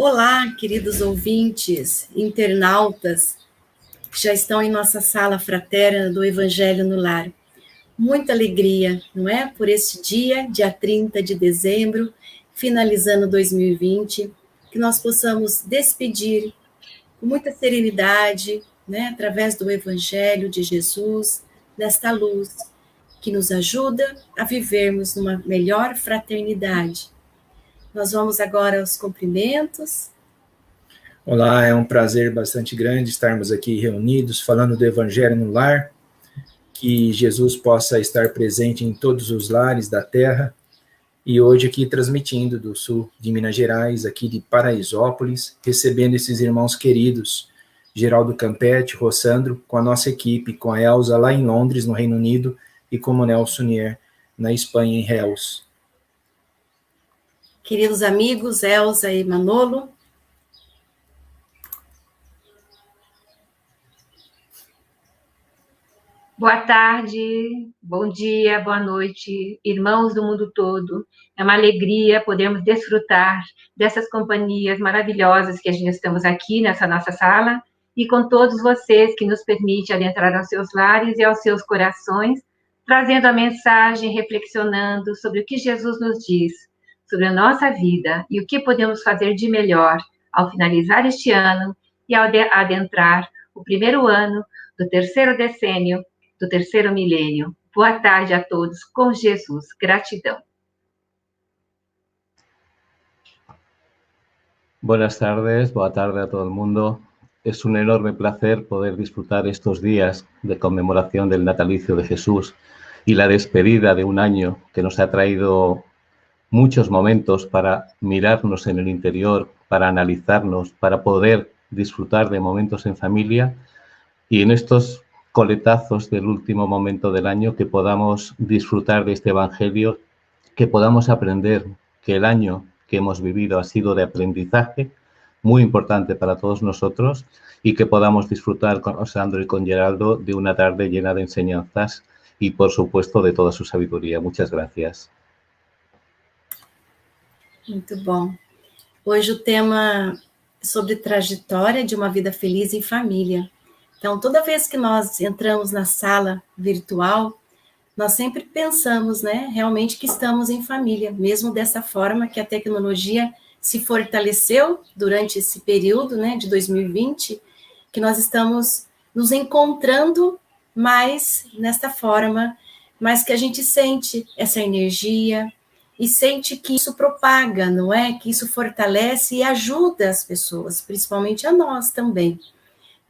Olá, queridos ouvintes, internautas, que já estão em nossa sala fraterna do Evangelho no Lar. Muita alegria, não é? Por este dia 30 de dezembro, finalizando 2020, que nós possamos despedir com muita serenidade, né? Através do Evangelho de Jesus, desta luz que nos ajuda a vivermos numa melhor fraternidade. Nós vamos agora aos cumprimentos. Olá, é um prazer bastante grande estarmos aqui reunidos, falando do Evangelho no Lar, que Jesus possa estar presente em todos os lares da terra, e hoje aqui transmitindo do sul de Minas Gerais, aqui de Paraisópolis, recebendo esses irmãos queridos, Geraldo Campetti, Rossandro, com a nossa equipe, com a Elza lá em Londres, no Reino Unido, e com o Nelson Nier, na Espanha, em Reus. Queridos amigos, Elza e Manolo, boa tarde, bom dia, boa noite, irmãos do mundo todo. É uma alegria podermos desfrutar dessas companhias maravilhosas que a gente estamos aqui nessa nossa sala e com todos vocês que nos permitem adentrar aos seus lares e aos seus corações, trazendo a mensagem, reflexionando sobre o que Jesus nos diz, sobre a nossa vida e o que podemos fazer de melhor ao finalizar este ano e ao adentrar o primeiro ano do terceiro decênio do terceiro milênio. Boa tarde a todos, com Jesus. Gratidão. Buenas tardes, boa tarde a todo el mundo. Es un enorme placer poder disfrutar estos días de conmemoración del natalicio de Jesús y la despedida de un año que nos ha traído muchos momentos para mirarnos en el interior, para analizarnos, para poder disfrutar de momentos en familia y en estos coletazos del último momento del año que podamos disfrutar de este Evangelio, que podamos aprender que el año que hemos vivido ha sido de aprendizaje muy importante para todos nosotros y que podamos disfrutar con Rossandro y con Geraldo de una tarde llena de enseñanzas y, por supuesto, de toda su sabiduría. Muchas gracias. Muito bom. Hoje o tema é sobre trajetória de uma vida feliz em família. Então, toda vez que nós entramos na sala virtual, nós sempre pensamos, né, realmente que estamos em família, mesmo dessa forma que a tecnologia se fortaleceu durante esse período, né, de 2020, que nós estamos nos encontrando mais nesta forma, mas que a gente sente essa energia e sente que isso propaga, não é? Que isso fortalece e ajuda as pessoas, principalmente a nós também.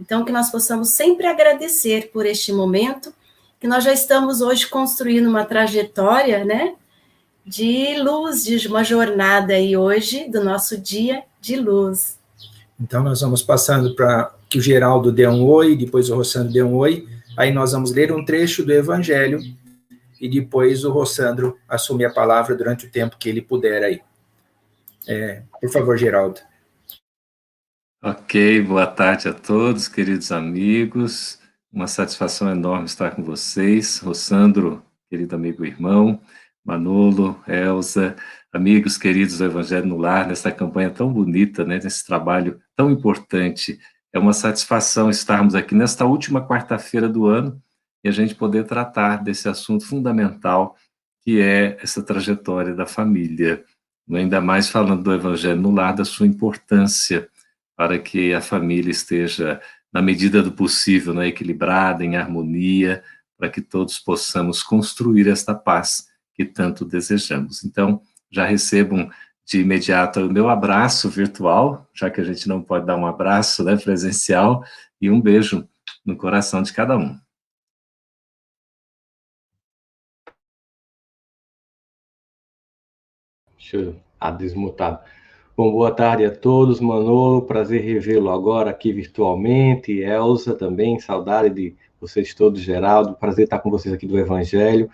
Então, que nós possamos sempre agradecer por este momento, que nós já estamos hoje construindo uma trajetória, né, de luz, de uma jornada aí hoje, do nosso dia de luz. Então, nós vamos passando para que o Geraldo dê um oi, depois o Rossandro dê um oi, aí nós vamos ler um trecho do Evangelho, e depois o Rossandro assumir a palavra durante o tempo que ele puder aí. Por favor, Geraldo. Ok, boa tarde a todos, queridos amigos. Uma satisfação enorme estar com vocês. Rossandro, querido amigo e irmão, Manolo, Elza, amigos queridos do Evangelho no Lar, nessa campanha tão bonita, né, nesse trabalho tão importante. É uma satisfação estarmos aqui nesta última quarta-feira do ano e a gente poder tratar desse assunto fundamental que é essa trajetória da família. Ainda mais falando do Evangelho no Lar, da sua importância para que a família esteja, na medida do possível, né, equilibrada, em harmonia, para que todos possamos construir esta paz que tanto desejamos. Então, já recebam de imediato o meu abraço virtual, já que a gente não pode dar um abraço, né, presencial, e um beijo no coração de cada um. Deixa eu desmutar. Bom, boa tarde a todos, Manolo, prazer revê-lo agora aqui virtualmente, Elza também, saudade de vocês todos, Geraldo, prazer estar com vocês aqui do Evangelho,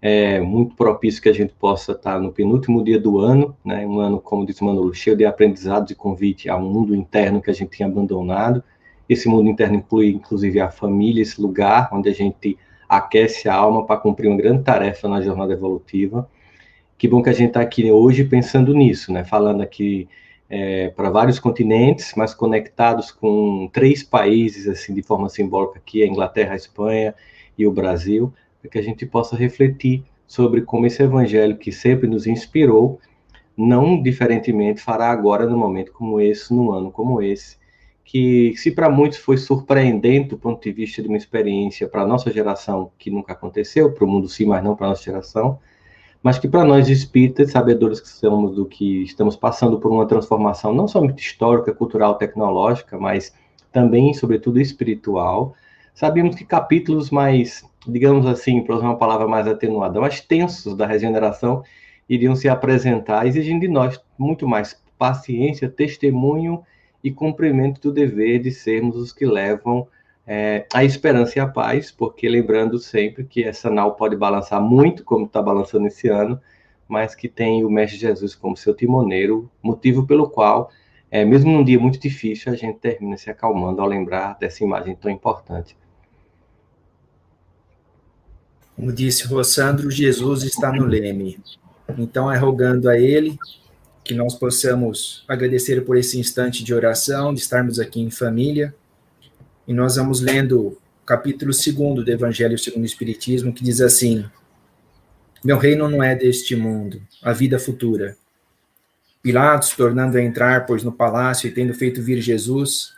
é muito propício que a gente possa estar no penúltimo dia do ano, né, um ano, como disse Manolo, cheio de aprendizados e convite ao mundo interno que a gente tinha abandonado. Esse mundo interno inclui, inclusive, a família, esse lugar onde a gente aquece a alma para cumprir uma grande tarefa na jornada evolutiva. Que bom que a gente está aqui hoje pensando nisso, né? Falando aqui para vários continentes, mas conectados com 3 países, assim, de forma simbólica aqui, a Inglaterra, a Espanha e o Brasil, para que a gente possa refletir sobre como esse evangelho que sempre nos inspirou, não diferentemente fará agora num momento como esse, num ano como esse, que se para muitos foi surpreendente do ponto de vista de uma experiência para a nossa geração que nunca aconteceu, para o mundo sim, mas não para a nossa geração, mas que para nós espíritas, sabedores que somos do que estamos passando por uma transformação não somente histórica, cultural, tecnológica, mas também, sobretudo, espiritual, sabíamos que capítulos mais, digamos assim, para usar uma palavra mais atenuada, mais tensos da regeneração, iriam se apresentar, exigindo de nós muito mais paciência, testemunho e cumprimento do dever de sermos os que levam a esperança e a paz, porque lembrando sempre que essa nau pode balançar muito, como está balançando esse ano, mas que tem o Mestre Jesus como seu timoneiro, motivo pelo qual, mesmo num dia muito difícil, a gente termina se acalmando ao lembrar dessa imagem tão importante. Como disse Rossandro, Jesus está no leme. Então, é rogando a Ele que nós possamos agradecer por esse instante de oração, de estarmos aqui em família. E nós vamos lendo o capítulo 2 do Evangelho segundo o Espiritismo, que diz assim: meu reino não é deste mundo, a vida futura. Pilatos, tornando a entrar, pois no palácio, e tendo feito vir Jesus,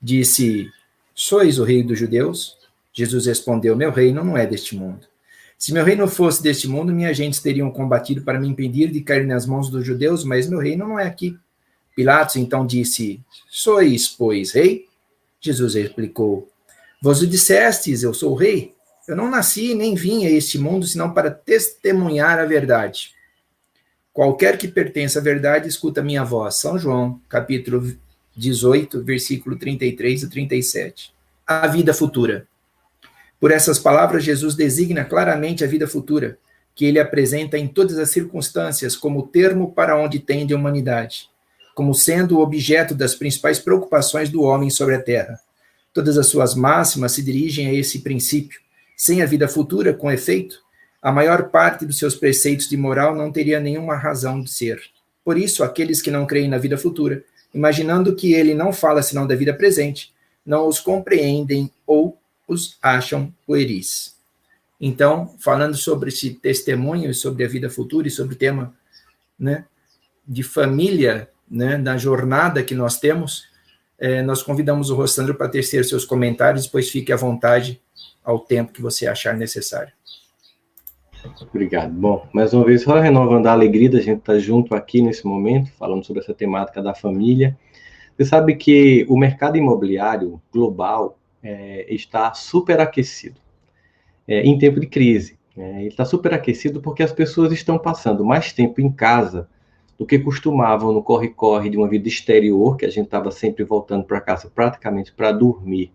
disse: sois o rei dos judeus? Jesus respondeu: meu reino não é deste mundo. Se meu reino fosse deste mundo, minha gente teriam combatido para me impedir de cair nas mãos dos judeus, mas meu reino não é aqui. Pilatos então disse: sois, pois, rei? Jesus replicou: vós o dissestes, eu sou o rei. Eu não nasci nem vim a este mundo, senão para testemunhar a verdade. Qualquer que pertença à verdade, escuta a minha voz. São João, capítulo 18, versículo 33 e 37. A vida futura. Por essas palavras, Jesus designa claramente a vida futura, que ele apresenta em todas as circunstâncias como o termo para onde tende a humanidade, como sendo o objeto das principais preocupações do homem sobre a terra. Todas as suas máximas se dirigem a esse princípio. Sem a vida futura, com efeito, a maior parte dos seus preceitos de moral não teria nenhuma razão de ser. Por isso, aqueles que não creem na vida futura, imaginando que ele não fala senão da vida presente, não os compreendem ou os acham pueris. Então, falando sobre esse testemunho, sobre a vida futura e sobre o tema, né, de família, né, da jornada que nós temos, nós convidamos o Rossandro para tecer seus comentários, depois fique à vontade ao tempo que você achar necessário. Obrigado. Bom, mais uma vez, só renovando a alegria da gente estar junto aqui nesse momento, falando sobre essa temática da família. Você sabe que o mercado imobiliário global está superaquecido em tempo de crise. Ele está superaquecido porque as pessoas estão passando mais tempo em casa do que costumavam no corre-corre de uma vida exterior, que a gente estava sempre voltando para casa praticamente para dormir.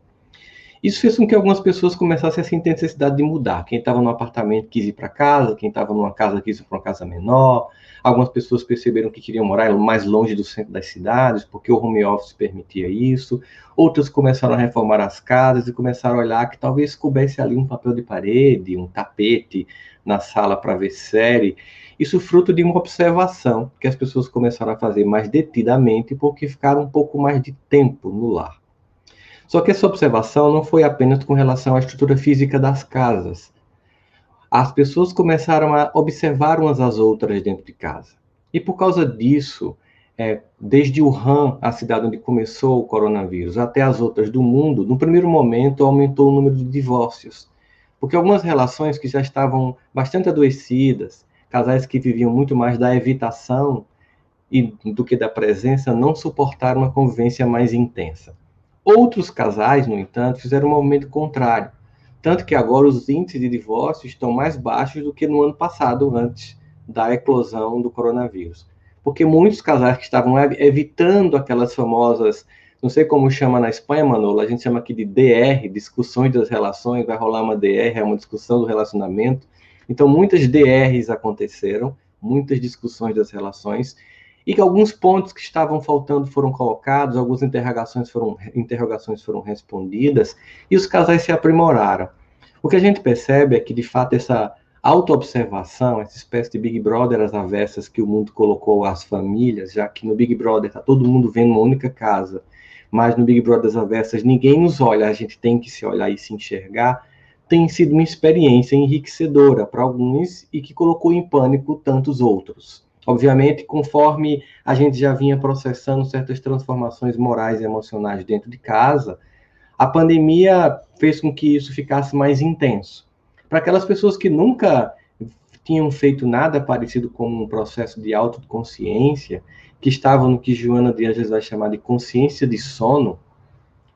Isso fez com que algumas pessoas começassem a sentir necessidade de mudar. Quem estava no apartamento quis ir para casa, quem estava numa casa quis ir para uma casa menor. Algumas pessoas perceberam que queriam morar mais longe do centro das cidades, porque o home office permitia isso. Outras começaram a reformar as casas e começaram a olhar que talvez coubesse ali um papel de parede, um tapete na sala para ver série. Isso fruto de uma observação que as pessoas começaram a fazer mais detidamente porque ficaram um pouco mais de tempo no lar. Só que essa observação não foi apenas com relação à estrutura física das casas. As pessoas começaram a observar umas às outras dentro de casa. E por causa disso, desde Wuhan, a cidade onde começou o coronavírus, até as outras do mundo, no primeiro momento aumentou o número de divórcios. Porque algumas relações que já estavam bastante adoecidas, casais que viviam muito mais da evitação do que da presença, não suportaram uma convivência mais intensa. Outros casais, no entanto, fizeram um movimento contrário, tanto que agora os índices de divórcio estão mais baixos do que no ano passado, antes da eclosão do coronavírus. Porque muitos casais que estavam evitando aquelas famosas, não sei como chama na Espanha, Manolo, a gente chama aqui de DR, discussões das relações, vai rolar uma DR, é uma discussão do relacionamento. Então, muitas DRs aconteceram, muitas discussões das relações, e que alguns pontos que estavam faltando foram colocados, algumas interrogações foram respondidas, e os casais se aprimoraram. O que a gente percebe é que, de fato, essa autoobservação, essa espécie de Big Brother às avessas que o mundo colocou às famílias, já que no Big Brother está todo mundo vendo uma única casa, mas no Big Brother às avessas ninguém nos olha, a gente tem que se olhar e se enxergar, tem sido uma experiência enriquecedora para alguns e que colocou em pânico tantos outros. Obviamente, conforme a gente já vinha processando certas transformações morais e emocionais dentro de casa, a pandemia fez com que isso ficasse mais intenso. Para aquelas pessoas que nunca tinham feito nada parecido com um processo de autoconsciência, que estavam no que Joana de Ângeles vai chamar de consciência de sono,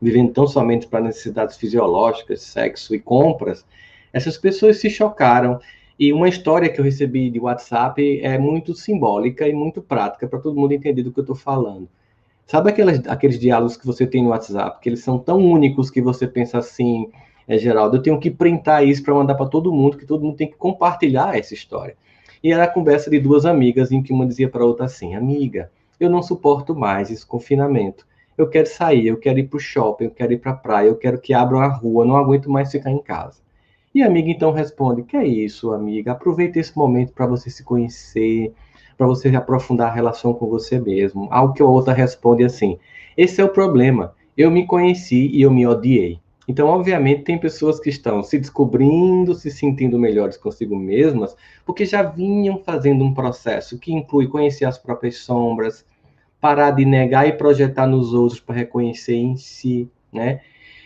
vivendo tão somente para necessidades fisiológicas, sexo e compras, essas pessoas se chocaram. E uma história que eu recebi de WhatsApp é muito simbólica e muito prática para todo mundo entender do que eu estou falando. Sabe aqueles diálogos que você tem no WhatsApp, que eles são tão únicos que você pensa assim, Geraldo, eu tenho que printar isso para mandar para todo mundo, que todo mundo tem que compartilhar essa história. E era a conversa de duas amigas, em que uma dizia para a outra assim, amiga, eu não suporto mais esse confinamento. Eu quero sair, eu quero ir para o shopping, eu quero ir para a praia, eu quero que abram a rua, não aguento mais ficar em casa. E a amiga então responde, que é isso, amiga? Aproveita esse momento para você se conhecer, para você aprofundar a relação com você mesmo. Algo que a outra responde assim, esse é o problema, eu me conheci e eu me odiei. Então, obviamente, tem pessoas que estão se descobrindo, se sentindo melhores consigo mesmas, porque já vinham fazendo um processo que inclui conhecer as próprias sombras, parar de negar e projetar nos outros para reconhecer em si, né?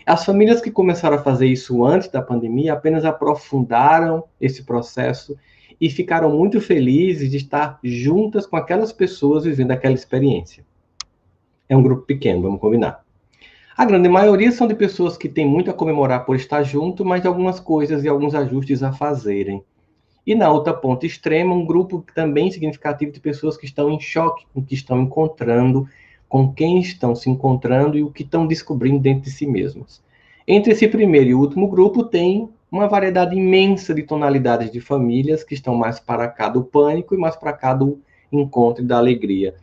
As famílias que começaram a fazer isso antes da pandemia apenas aprofundaram esse processo e ficaram muito felizes de estar juntas com aquelas pessoas vivendo aquela experiência. É um grupo pequeno, vamos combinar. A grande maioria são de pessoas que têm muito a comemorar por estar junto, mas algumas coisas e alguns ajustes a fazerem. E na outra ponta extrema, um grupo também significativo de pessoas que estão em choque com o que estão encontrando, com quem estão se encontrando e o que estão descobrindo dentro de si mesmos. Entre esse primeiro e o último grupo tem uma variedade imensa de tonalidades de famílias que estão mais para cá do pânico e mais para cá do encontro e da alegria.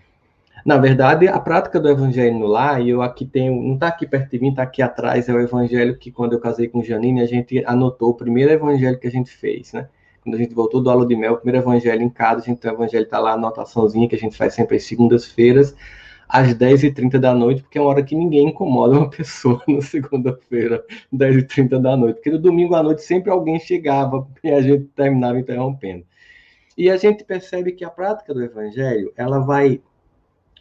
Na verdade, a prática do evangelho no lar, e eu aqui tenho, não está aqui perto de mim, está aqui atrás, é o evangelho que quando eu casei com Janine, a gente anotou o primeiro evangelho que a gente fez, né? Quando a gente voltou do Aula de Mel, o primeiro evangelho em casa, o evangelho está lá, a anotaçãozinha que a gente faz sempre às segundas-feiras, às 10h30 da noite, porque é uma hora que ninguém incomoda uma pessoa na segunda-feira, 10h30 da noite, porque no domingo à noite sempre alguém chegava e a gente terminava interrompendo. E a gente percebe que a prática do evangelho, ela vai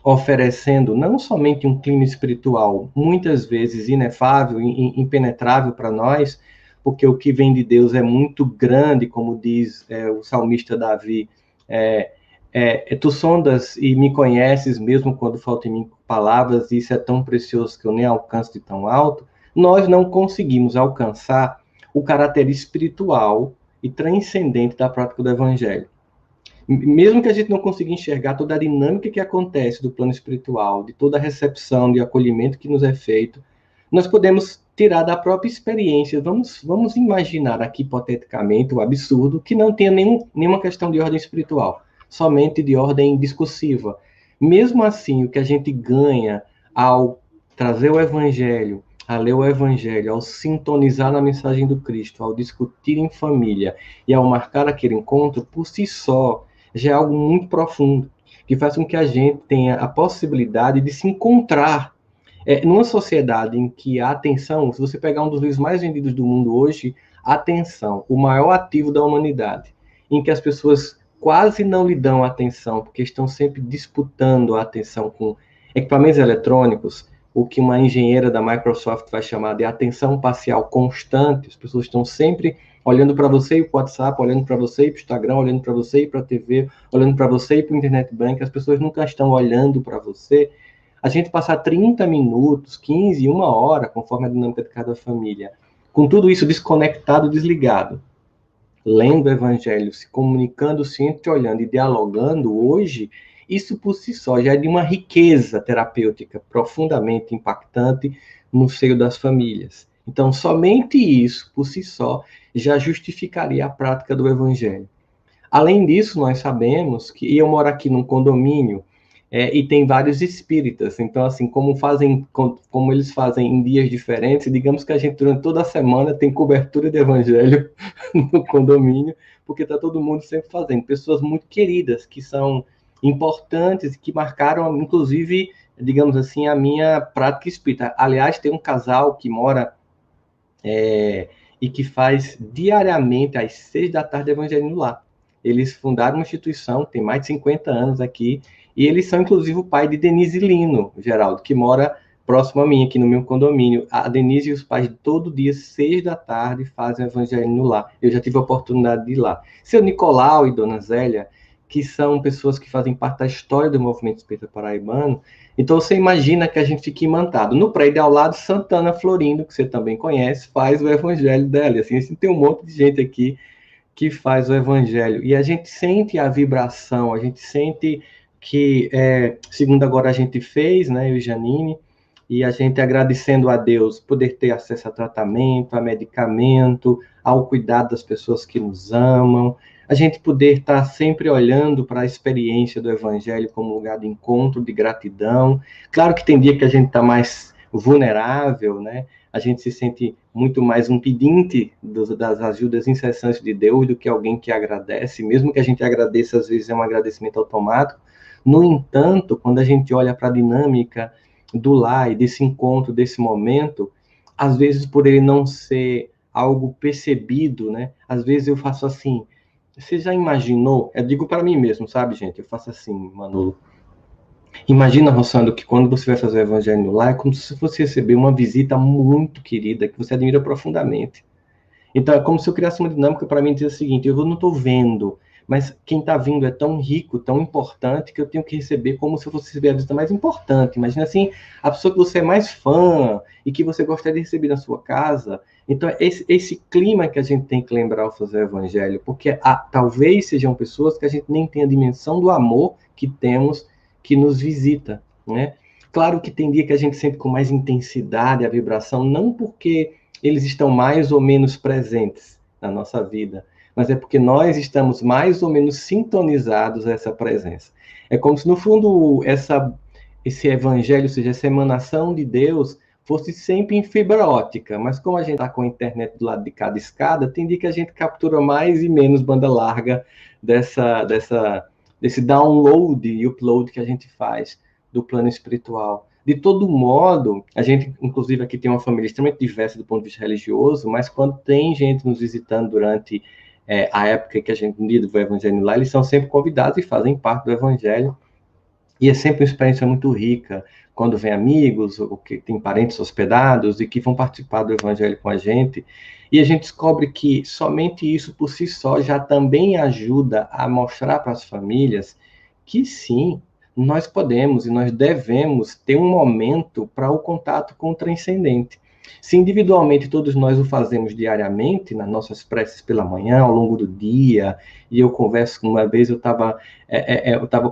oferecendo não somente um clima espiritual, muitas vezes inefável, impenetrável para nós, porque o que vem de Deus é muito grande, como diz o salmista Davi, tu sondas e me conheces, mesmo quando faltam em mim palavras, e isso é tão precioso que eu nem alcanço de tão alto, nós não conseguimos alcançar o caráter espiritual e transcendente da prática do evangelho. Mesmo que a gente não consiga enxergar toda a dinâmica que acontece do plano espiritual, de toda a recepção, de acolhimento que nos é feito, nós podemos tirar da própria experiência. Vamos imaginar aqui, hipoteticamente, o absurdo, que não tenha nenhuma questão de ordem espiritual, somente de ordem discursiva. Mesmo assim, o que a gente ganha ao trazer o evangelho, a ler o evangelho, ao sintonizar na mensagem do Cristo, ao discutir em família e ao marcar aquele encontro, por si só, já é algo muito profundo, que faz com que a gente tenha a possibilidade de se encontrar numa sociedade em que a atenção, se você pegar um dos livros mais vendidos do mundo hoje, atenção, o maior ativo da humanidade, em que as pessoas quase não lhe dão atenção, porque estão sempre disputando a atenção com equipamentos eletrônicos, o que uma engenheira da Microsoft vai chamar de atenção parcial constante. As pessoas estão sempre olhando para você e para o WhatsApp, olhando para você e para o Instagram, olhando para você e para a TV, olhando para você e para o Internet Bank. As pessoas nunca estão olhando para você. A gente passar 30 minutos, 15, 1 hora, conforme a dinâmica de cada família, com tudo isso desconectado, desligado, lendo o evangelho, se comunicando, se entreolhando e dialogando hoje, isso por si só já é de uma riqueza terapêutica profundamente impactante no seio das famílias. Então, somente isso, por si só, já justificaria a prática do evangelho. Além disso, nós sabemos que eu moro aqui num condomínio e tem vários espíritas. Então, assim, como eles fazem em dias diferentes, digamos que a gente, durante toda a semana, tem cobertura de evangelho no condomínio, porque está todo mundo sempre fazendo. Pessoas muito queridas, que são importantes, que marcaram, inclusive, digamos assim, a minha prática espírita. Aliás, tem um casal que mora e que faz diariamente, às 6 da tarde, evangelho no lar. Eles fundaram uma instituição, tem mais de 50 anos aqui, e eles são, inclusive, o pai de Denise Lino, Geraldo, que mora próximo a mim, aqui no meu condomínio. A Denise e os pais, todo dia, 6 da tarde, fazem evangelho no lar. Eu já tive a oportunidade de ir lá. Seu Nicolau e Dona Zélia, que são pessoas que fazem parte da história do movimento espírita paraibano, então você imagina que a gente fica imantado. No prédio ao lado, Santana Florindo, que você também conhece, faz o evangelho dela. Assim, tem um monte de gente aqui que faz o evangelho. E a gente sente a vibração, a gente sente que, segundo agora a gente fez, né, eu e Janine, e a gente agradecendo a Deus poder ter acesso a tratamento, a medicamento, ao cuidado das pessoas que nos amam, a gente poder estar sempre olhando para a experiência do evangelho como lugar de encontro, de gratidão. Claro que tem dia que a gente está mais vulnerável, né? A gente se sente muito mais um pedinte das ajudas incessantes de Deus do que alguém que agradece, mesmo que a gente agradeça, às vezes é um agradecimento automático. No entanto, quando a gente olha para a dinâmica do lar e desse encontro, desse momento, às vezes por ele não ser algo percebido, né? Às vezes eu faço assim, você já imaginou? Eu digo para mim mesmo, sabe, gente? Eu faço assim, Manolo. Imagina, Rossandro, que quando você vai fazer o evangelho no lar, é como se fosse receber uma visita muito querida, que você admira profundamente. Então, é como se eu criasse uma dinâmica para mim dizer o seguinte, eu não estou vendo, mas quem está vindo é tão rico, tão importante, que eu tenho que receber como se eu fosse receber a visita mais importante. Imagina assim, a pessoa que você é mais fã e que você gostaria de receber na sua casa. Então, esse clima que a gente tem que lembrar ao fazer o evangelho, porque talvez sejam pessoas que a gente nem tem a dimensão do amor que temos, que nos visita, né? Claro que tem dia que a gente sente com mais intensidade a vibração, não porque eles estão mais ou menos presentes na nossa vida, mas é porque nós estamos mais ou menos sintonizados a essa presença. É como se, no fundo, esse evangelho, ou seja, essa emanação de Deus, fosse sempre em fibra ótica, mas como a gente está com a internet do lado de cada escada, tem dia que a gente captura mais e menos banda larga desse download e upload que a gente faz do plano espiritual. De todo modo, a gente, inclusive, aqui tem uma família extremamente diversa do ponto de vista religioso, mas quando tem gente nos visitando durante a época que a gente lida do Evangelho lá, eles são sempre convidados e fazem parte do Evangelho. E é sempre uma experiência muito rica, quando vem amigos, ou que tem parentes hospedados, e que vão participar do Evangelho com a gente, e a gente descobre que somente isso por si só já também ajuda a mostrar para as famílias que sim, nós podemos e nós devemos ter um momento para o contato com o transcendente. Se individualmente todos nós o fazemos diariamente, nas nossas preces pela manhã, ao longo do dia, e eu converso, uma vez eu estava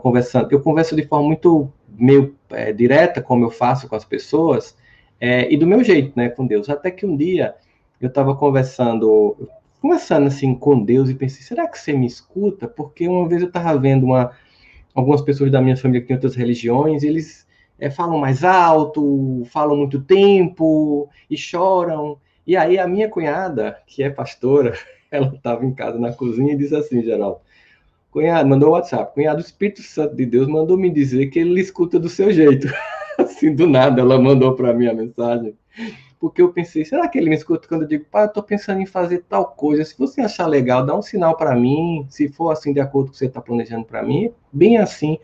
conversando, eu converso de forma muito meio direta, como eu faço com as pessoas, e do meu jeito, né, com Deus. Até que um dia eu estava conversando assim com Deus e pensei, será que você me escuta? Porque uma vez eu estava vendo algumas pessoas da minha família que têm outras religiões, e eles falam mais alto, falam muito tempo e choram. E aí a minha cunhada, que é pastora, ela estava em casa na cozinha e disse assim, Geraldo, cunhado, mandou o WhatsApp, cunhado, o Espírito Santo de Deus mandou me dizer que ele escuta do seu jeito. Assim, do nada, ela mandou para mim a mensagem. Porque eu pensei, será que ele me escuta quando eu digo, pai, eu estou pensando em fazer tal coisa, se você achar legal, dá um sinal para mim, se for assim de acordo com o que você está planejando para mim, bem assim.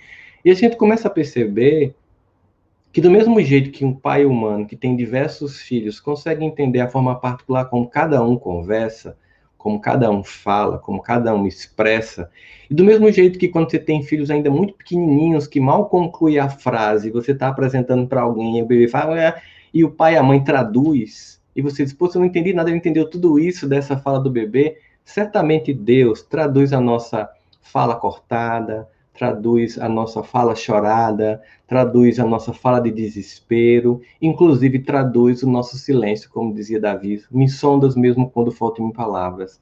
E a gente começa a perceber que do mesmo jeito que um pai humano que tem diversos filhos consegue entender a forma particular como cada um conversa, como cada um fala, como cada um expressa, e do mesmo jeito que quando você tem filhos ainda muito pequenininhos que mal conclui a frase, você está apresentando para alguém e o bebê fala, e o pai e a mãe traduz, e você diz, pô, eu não entendi nada, ele entendeu tudo isso dessa fala do bebê, certamente Deus traduz a nossa fala cortada, traduz a nossa fala chorada, traduz a nossa fala de desespero, inclusive traduz o nosso silêncio, como dizia Davi, me sondas mesmo quando faltam palavras.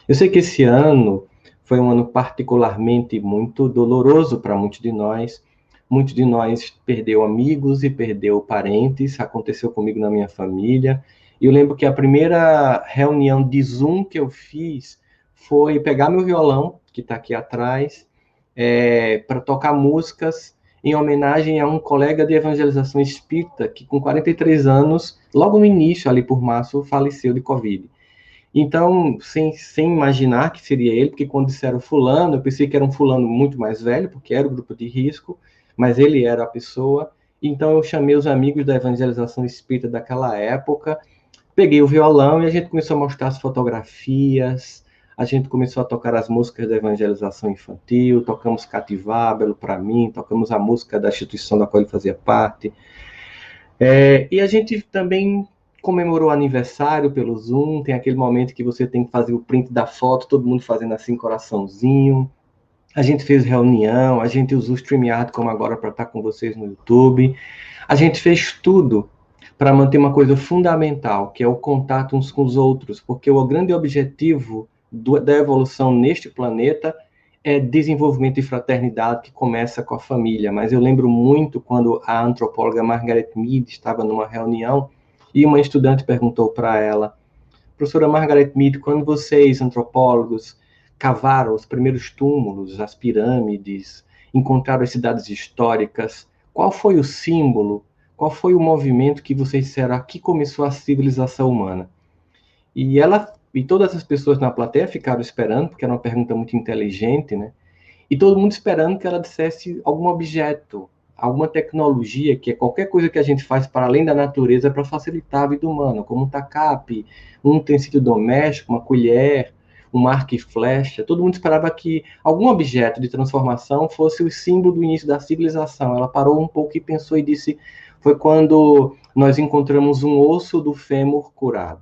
Eu sei que esse ano foi um ano particularmente muito doloroso para muitos de nós, Muitos de nós perdeu amigos e perdeu parentes, aconteceu comigo na minha família. E eu lembro que a primeira reunião de Zoom que eu fiz foi pegar meu violão, que está aqui atrás, para tocar músicas em homenagem a um colega de evangelização espírita que, com 43 anos, logo no início, ali por março, faleceu de Covid. Então, sem imaginar que seria ele, porque quando disseram fulano, eu pensei que era um fulano muito mais velho, porque era o grupo de risco, mas ele era a pessoa. Então, eu chamei os amigos da evangelização espírita daquela época, peguei o violão e a gente começou a mostrar as fotografias, a gente começou a tocar as músicas da evangelização infantil, tocamos Cativar, Belo para mim, tocamos a música da instituição da qual ele fazia parte. E a gente também comemorou o aniversário pelo Zoom, tem aquele momento que você tem que fazer o print da foto, todo mundo fazendo assim, coraçãozinho. A gente fez reunião, a gente usou o StreamYard como agora para estar com vocês no YouTube. A gente fez tudo para manter uma coisa fundamental, que é o contato uns com os outros, porque o grande objetivo da evolução neste planeta é desenvolvimento e fraternidade, que começa com a família. Mas eu lembro muito quando a antropóloga Margaret Mead estava numa reunião e uma estudante perguntou para ela: professora Margaret Mead, quando vocês, antropólogos, cavaram os primeiros túmulos, as pirâmides, encontraram as cidades históricas, qual foi o símbolo, qual foi o movimento que vocês disseram, aqui começou a civilização humana? E todas as pessoas na plateia ficaram esperando, porque era uma pergunta muito inteligente, né? E todo mundo esperando que ela dissesse algum objeto, alguma tecnologia, que é qualquer coisa que a gente faz para além da natureza para facilitar a vida humana, como um tacape, um utensílio doméstico, uma colher, um arco e flecha. Todo mundo esperava que algum objeto de transformação fosse o símbolo do início da civilização. Ela parou um pouco e pensou e disse: foi quando nós encontramos um osso do fêmur colado.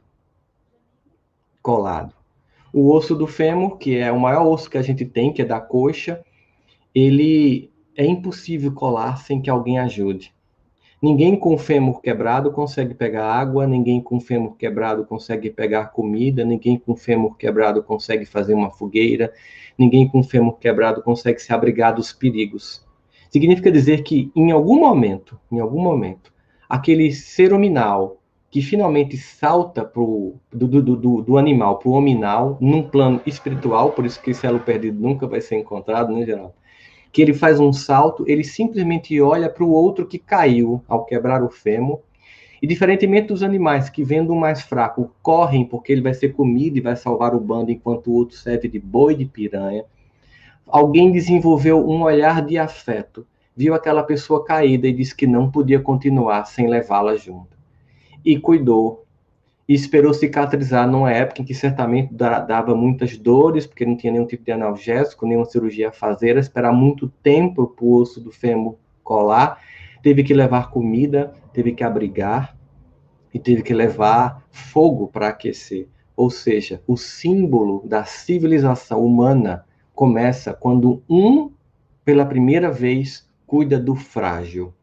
O osso do fêmur, que é o maior osso que a gente tem, que é da coxa, ele é impossível colar sem que alguém ajude. Ninguém com fêmur quebrado consegue pegar água, ninguém com fêmur quebrado consegue pegar comida, ninguém com fêmur quebrado consegue fazer uma fogueira, ninguém com fêmur quebrado consegue se abrigar dos perigos. Significa dizer que, em algum momento, aquele ser hominal que finalmente salta do animal para o hominal, num plano espiritual, por isso que esse elo perdido nunca vai ser encontrado, né, Geraldo? Que ele faz um salto, ele simplesmente olha para o outro que caiu ao quebrar o fêmur, e diferentemente dos animais que, vendo o mais fraco, correm porque ele vai ser comido e vai salvar o bando, enquanto o outro serve de boi de piranha, alguém desenvolveu um olhar de afeto, viu aquela pessoa caída e disse que não podia continuar sem levá-la junto. E cuidou, e esperou cicatrizar numa época em que certamente dava muitas dores, porque não tinha nenhum tipo de analgésico, nenhuma cirurgia a fazer, era esperar muito tempo para o osso do fêmur colar, teve que levar comida, teve que abrigar, e teve que levar fogo para aquecer. Ou seja, o símbolo da civilização humana começa quando pela primeira vez, cuida do frágil.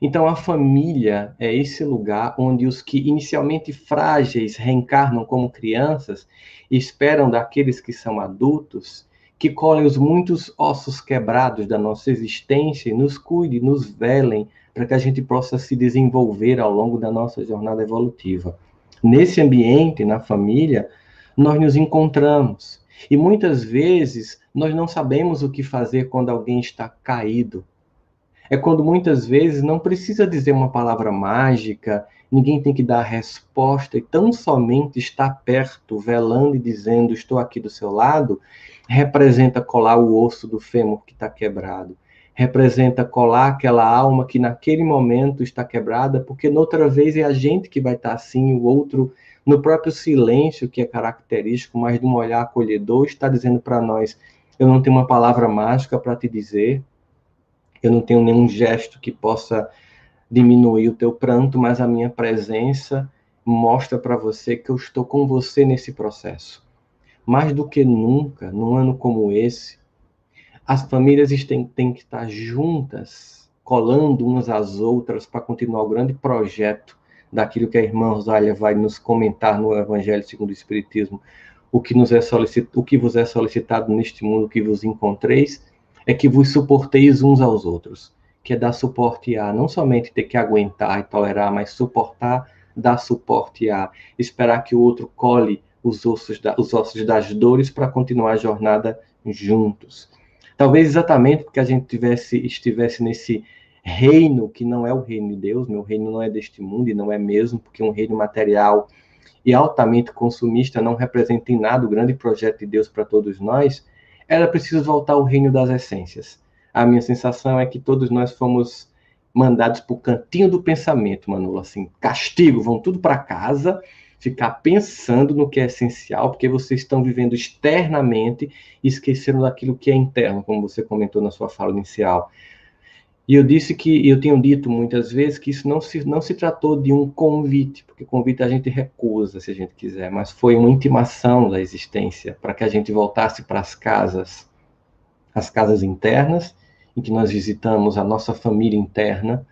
Então, a família é esse lugar onde os que inicialmente frágeis reencarnam como crianças e esperam daqueles que são adultos, que colhem os muitos ossos quebrados da nossa existência e nos cuidem, nos velem, para que a gente possa se desenvolver ao longo da nossa jornada evolutiva. Nesse ambiente, na família, nós nos encontramos. E muitas vezes nós não sabemos o que fazer quando alguém está caído. É quando muitas vezes não precisa dizer uma palavra mágica, ninguém tem que dar a resposta, e tão somente estar perto, velando e dizendo, estou aqui do seu lado, representa colar o osso do fêmur que está quebrado. Representa colar aquela alma que naquele momento está quebrada, porque noutra vez é a gente que vai estar assim, o outro, no próprio silêncio, que é característico, mas de um olhar acolhedor, está dizendo para nós, eu não tenho uma palavra mágica para te dizer, eu não tenho nenhum gesto que possa diminuir o teu pranto, mas a minha presença mostra para você que eu estou com você nesse processo. Mais do que nunca, num ano como esse, as famílias têm que estar juntas, colando umas às outras para continuar o grande projeto daquilo que a irmã Rosália vai nos comentar no Evangelho segundo o Espiritismo. O que vos é solicitado neste mundo que vos encontreis é que vos suporteis uns aos outros. que é dar suporte a, não somente ter que aguentar e tolerar, mas suportar, dar suporte a, esperar que o outro colhe os ossos das dores para continuar a jornada juntos. Talvez exatamente porque a gente estivesse nesse reino que não é o reino de Deus, meu reino não é deste mundo e não é mesmo, porque um reino material e altamente consumista não representa em nada o grande projeto de Deus para todos nós, era preciso voltar ao reino das essências. A minha sensação é que todos nós fomos mandados para o cantinho do pensamento, Manolo, assim, castigo, vão tudo para casa, ficar pensando no que é essencial, porque vocês estão vivendo externamente e esqueceram daquilo que é interno, como você comentou na sua fala inicial. E eu tenho dito muitas vezes que isso não se tratou de um convite, porque convite a gente recusa se a gente quiser, mas foi uma intimação da existência para que a gente voltasse para as casas internas, em que nós visitamos a nossa família interna,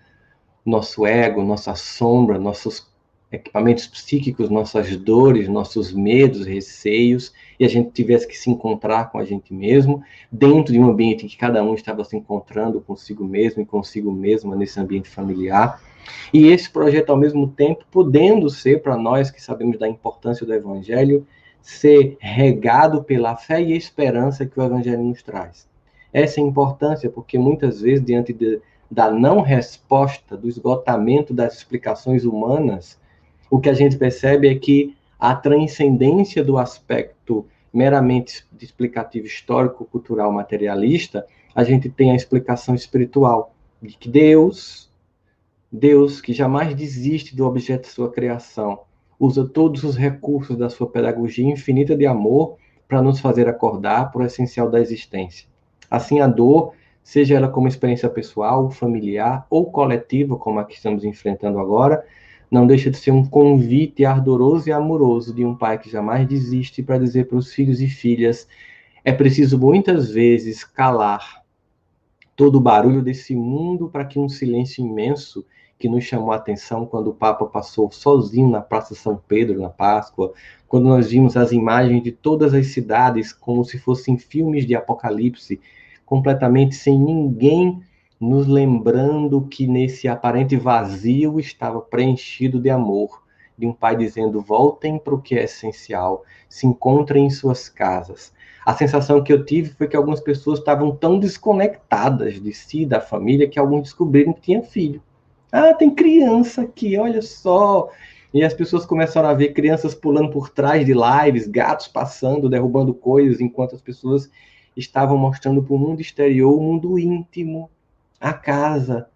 nosso ego, nossa sombra, nossos equipamentos psíquicos, nossas dores, nossos medos, receios, e a gente tivesse que se encontrar com a gente mesmo, dentro de um ambiente em que cada um estava se encontrando consigo mesmo e consigo mesma nesse ambiente familiar. E esse projeto, ao mesmo tempo, podendo ser, para nós que sabemos da importância do Evangelho, ser regado pela fé e esperança que o Evangelho nos traz. Essa é a importância, porque muitas vezes, diante da não resposta, do esgotamento das explicações humanas, o que a gente percebe é que a transcendência do aspecto meramente explicativo histórico, cultural, materialista, a gente tem a explicação espiritual de que Deus, que jamais desiste do objeto de sua criação, usa todos os recursos da sua pedagogia infinita de amor para nos fazer acordar para o essencial da existência. Assim, a dor, seja ela como experiência pessoal, familiar ou coletiva, como a que estamos enfrentando agora, não deixa de ser um convite ardoroso e amoroso de um pai que jamais desiste para dizer para os filhos e filhas: é preciso muitas vezes calar todo o barulho desse mundo para que um silêncio imenso que nos chamou a atenção quando o Papa passou sozinho na Praça São Pedro, na Páscoa, quando nós vimos as imagens de todas as cidades como se fossem filmes de apocalipse, completamente sem ninguém nos lembrando que nesse aparente vazio estava preenchido de amor, de um pai dizendo: voltem para o que é essencial, se encontrem em suas casas. A sensação que eu tive foi que algumas pessoas estavam tão desconectadas de si, da família, que alguns descobriram que tinha filho. Ah, tem criança aqui, olha só. E as pessoas começaram a ver crianças pulando por trás de lives, gatos passando, derrubando coisas, enquanto as pessoas estavam mostrando para o mundo exterior, o mundo íntimo, a casa.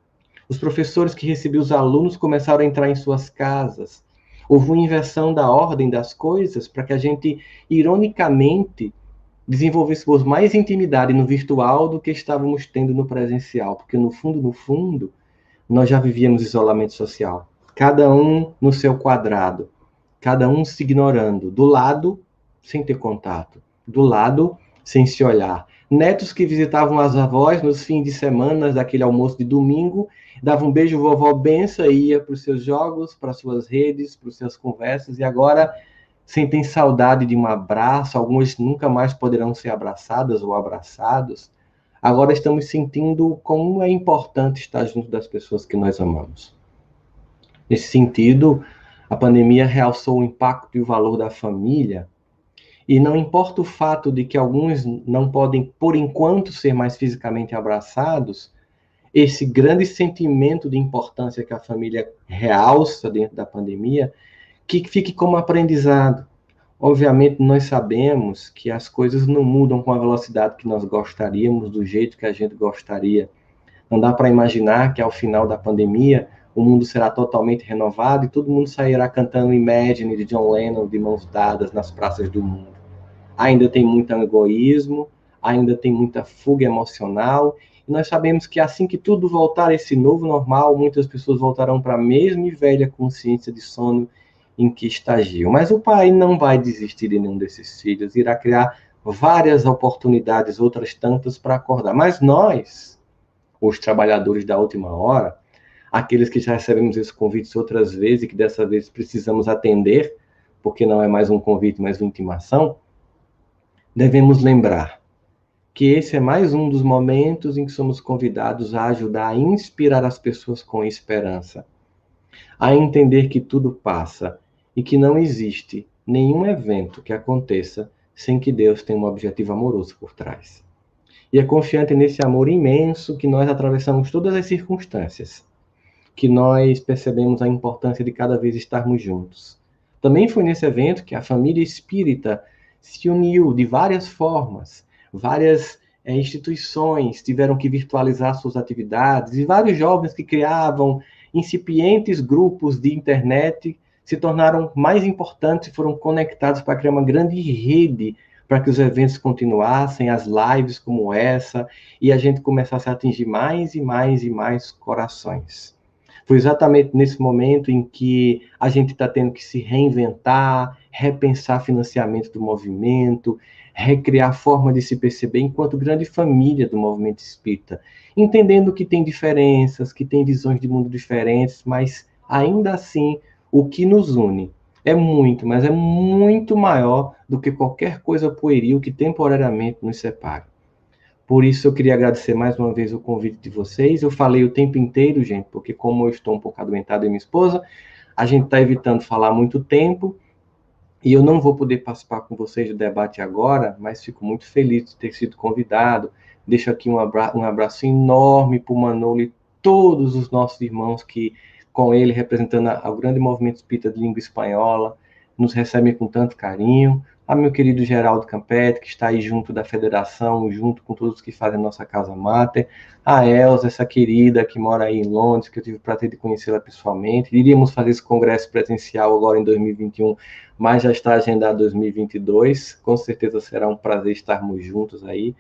Os professores que recebiam os alunos começaram a entrar em suas casas. Houve uma inversão da ordem das coisas para que a gente, ironicamente, desenvolvêssemos mais intimidade no virtual do que estávamos tendo no presencial. Porque, no fundo, nós já vivíamos isolamento social. Cada um no seu quadrado. Cada um se ignorando. Do lado, sem ter contato. Do lado, sem se olhar. Netos que visitavam as avós nos fins de semana, daquele almoço de domingo, davam um beijo, vovó benção, e ia para os seus jogos, para as suas redes, para as suas conversas, e agora sentem saudade de um abraço, algumas nunca mais poderão ser abraçadas ou abraçados. Agora estamos sentindo como é importante estar junto das pessoas que nós amamos. Nesse sentido, a pandemia realçou o impacto e o valor da família. E não importa o fato de que alguns não podem, por enquanto, ser mais fisicamente abraçados, esse grande sentimento de importância que a família realça dentro da pandemia, que fique como aprendizado. Obviamente, nós sabemos que as coisas não mudam com a velocidade que nós gostaríamos, do jeito que a gente gostaria. Não dá para imaginar que, ao final da pandemia, o mundo será totalmente renovado e todo mundo sairá cantando Imagine, de John Lennon, de mãos dadas nas praças do mundo. Ainda tem muito egoísmo, ainda tem muita fuga emocional, e nós sabemos que assim que tudo voltar a esse novo normal, muitas pessoas voltarão para a mesma e velha consciência de sono em que estagiam. Mas o pai não vai desistir de nenhum desses filhos, irá criar várias oportunidades, outras tantas, para acordar. Mas nós, os trabalhadores da última hora, aqueles que já recebemos esses convites outras vezes e que dessa vez precisamos atender, porque não é mais um convite, mas uma intimação, devemos lembrar que esse é mais um dos momentos em que somos convidados a ajudar a inspirar as pessoas com esperança, a entender que tudo passa e que não existe nenhum evento que aconteça sem que Deus tenha um objetivo amoroso por trás. E é confiante nesse amor imenso que nós atravessamos todas as circunstâncias, que nós percebemos a importância de cada vez estarmos juntos. Também foi nesse evento que a família espírita se uniu de várias formas, várias instituições tiveram que virtualizar suas atividades, e vários jovens que criavam incipientes grupos de internet se tornaram mais importantes e foram conectados para criar uma grande rede para que os eventos continuassem, as lives como essa, e a gente começasse a atingir mais e mais e mais corações. Foi exatamente nesse momento em que a gente está tendo que se reinventar, repensar financiamento do movimento, recriar a forma de se perceber enquanto grande família do movimento espírita, entendendo que tem diferenças, que tem visões de mundo diferentes, mas ainda assim o que nos une é muito, mas é muito maior do que qualquer coisa pueril que temporariamente nos separe. Por isso eu queria agradecer mais uma vez o convite de vocês. Eu falei o tempo inteiro, gente, porque como eu estou um pouco adoentado e minha esposa, a gente está evitando falar muito tempo, e eu não vou poder participar com vocês do debate agora, mas fico muito feliz de ter sido convidado. Deixo aqui um abraço enorme para o Manolo e todos os nossos irmãos que, com ele, representando o grande movimento espírita de língua espanhola, nos recebem com tanto carinho. A meu querido Geraldo Campetti, que está aí junto da federação, junto com todos que fazem a nossa Casa Mater. A Elza, essa querida que mora aí em Londres, que eu tive o prazer de conhecê-la pessoalmente. Iríamos fazer esse congresso presencial agora em 2021, mas já está agendado 2022. Com certeza será um prazer estarmos juntos aí.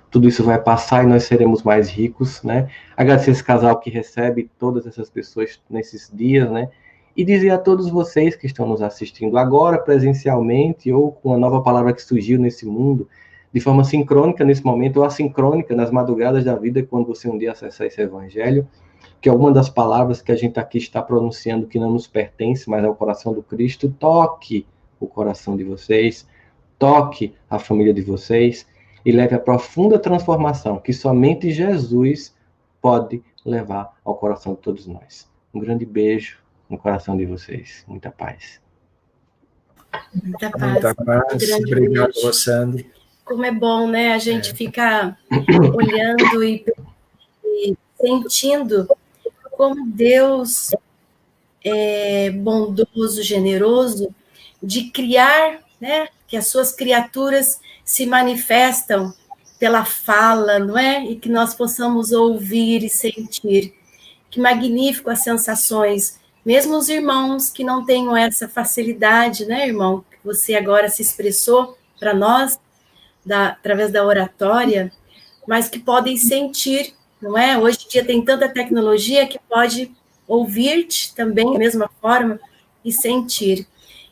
Tudo isso vai passar e nós seremos mais ricos, né? Agradecer esse casal que recebe todas essas pessoas nesses dias, né? E dizer a todos vocês que estão nos assistindo agora presencialmente ou com a nova palavra que surgiu nesse mundo, de forma sincrônica nesse momento ou assincrônica nas madrugadas da vida, quando você um dia acessar esse evangelho, que alguma das palavras que a gente aqui está pronunciando que não nos pertence, mas ao coração do Cristo, toque o coração de vocês, toque a família de vocês e leve a profunda transformação que somente Jesus pode levar ao coração de todos nós. Um grande beijo no coração de vocês. Muita paz. Muita paz. Muita paz. Obrigado, Rossandro. Como é bom, né? A gente fica olhando e sentindo como Deus é bondoso, generoso, de criar, né? Que as suas criaturas se manifestam pela fala, não é? E que nós possamos ouvir e sentir. Que magnífico as sensações. Mesmo os irmãos que não tenham essa facilidade, né, irmão? Que você agora se expressou para nós, através da oratória, mas que podem sentir, não é? Hoje em dia tem tanta tecnologia que pode ouvir-te também da mesma forma e sentir.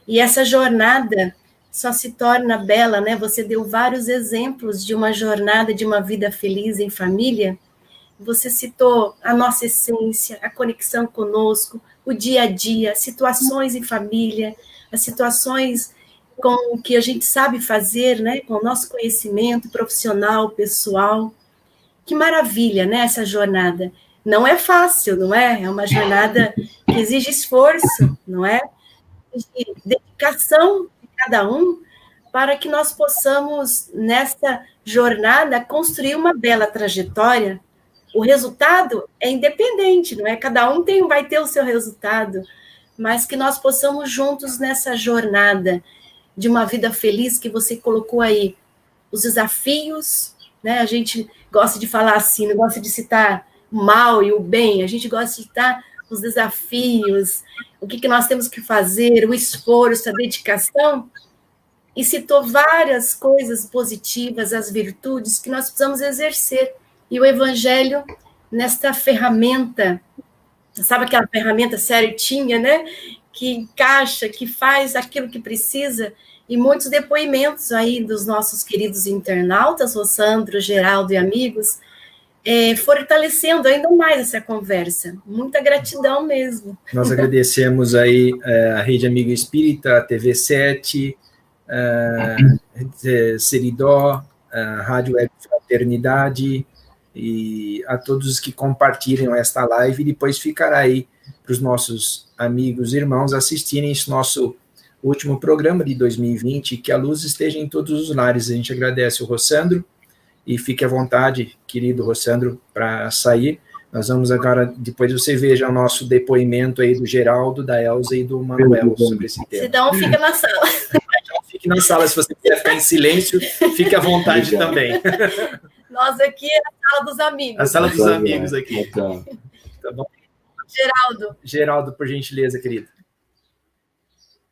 E essa jornada só se torna bela, né? Você deu vários exemplos de uma jornada, de uma vida feliz em família. Você citou a nossa essência, a conexão conosco, o dia a dia, situações em família, as situações com o que a gente sabe fazer, né? Com o nosso conhecimento profissional, pessoal. Que maravilha, né? Essa jornada. Não é fácil, não é? É uma jornada que exige esforço, não é? Exige dedicação de cada um para que nós possamos, nessa jornada, construir uma bela trajetória. O resultado é independente, não é? Cada um vai ter o seu resultado, mas que nós possamos juntos nessa jornada de uma vida feliz que você colocou aí, os desafios, né? A gente gosta de falar assim, não gosta de citar o mal e o bem, a gente gosta de citar os desafios, o que nós temos que fazer, o esforço, a dedicação, e citou várias coisas positivas, as virtudes que nós precisamos exercer. E o Evangelho, nesta ferramenta, sabe aquela ferramenta certinha, né? Que encaixa, que faz aquilo que precisa, e muitos depoimentos aí dos nossos queridos internautas, Rossandro, Geraldo e amigos, fortalecendo ainda mais essa conversa. Muita gratidão mesmo. Nós agradecemos aí a Rede Amigo Espírita, a TV7, Seridó, a Rádio Web Fraternidade e a todos os que compartilham esta live, e depois ficará aí para os nossos amigos e irmãos assistirem esse nosso último programa de 2020, que a luz esteja em todos os lares. A gente agradece o Rossandro, e fique à vontade, querido Rossandro, para sair. Nós vamos agora, depois você veja o nosso depoimento aí do Geraldo, da Elza e do Manuel sobre esse tema. Então, fica na sala. Então, fique na sala, se você quiser ficar em silêncio, fique à vontade também. Nós aqui é a sala dos amigos. A sala dos amigos aqui. Tá bom? Geraldo, por gentileza, querido.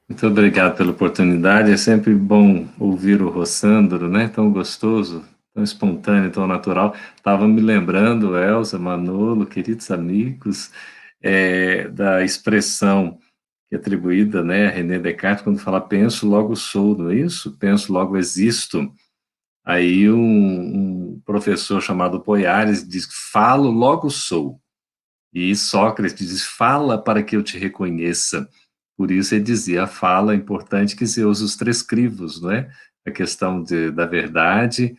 Muito obrigado pela oportunidade. É sempre bom ouvir o Rossandro, né? Tão gostoso, tão espontâneo, tão natural. Estava me lembrando, Elza, Manolo, queridos amigos, da expressão que é atribuída, né, a René Descartes, quando fala penso, logo sou, não é isso? Penso, logo existo. Aí um professor chamado Poiares diz, falo, logo sou. E Sócrates diz, fala para que eu te reconheça. Por isso ele dizia, a fala é importante que se use os 3 crivos, não é? A questão da verdade,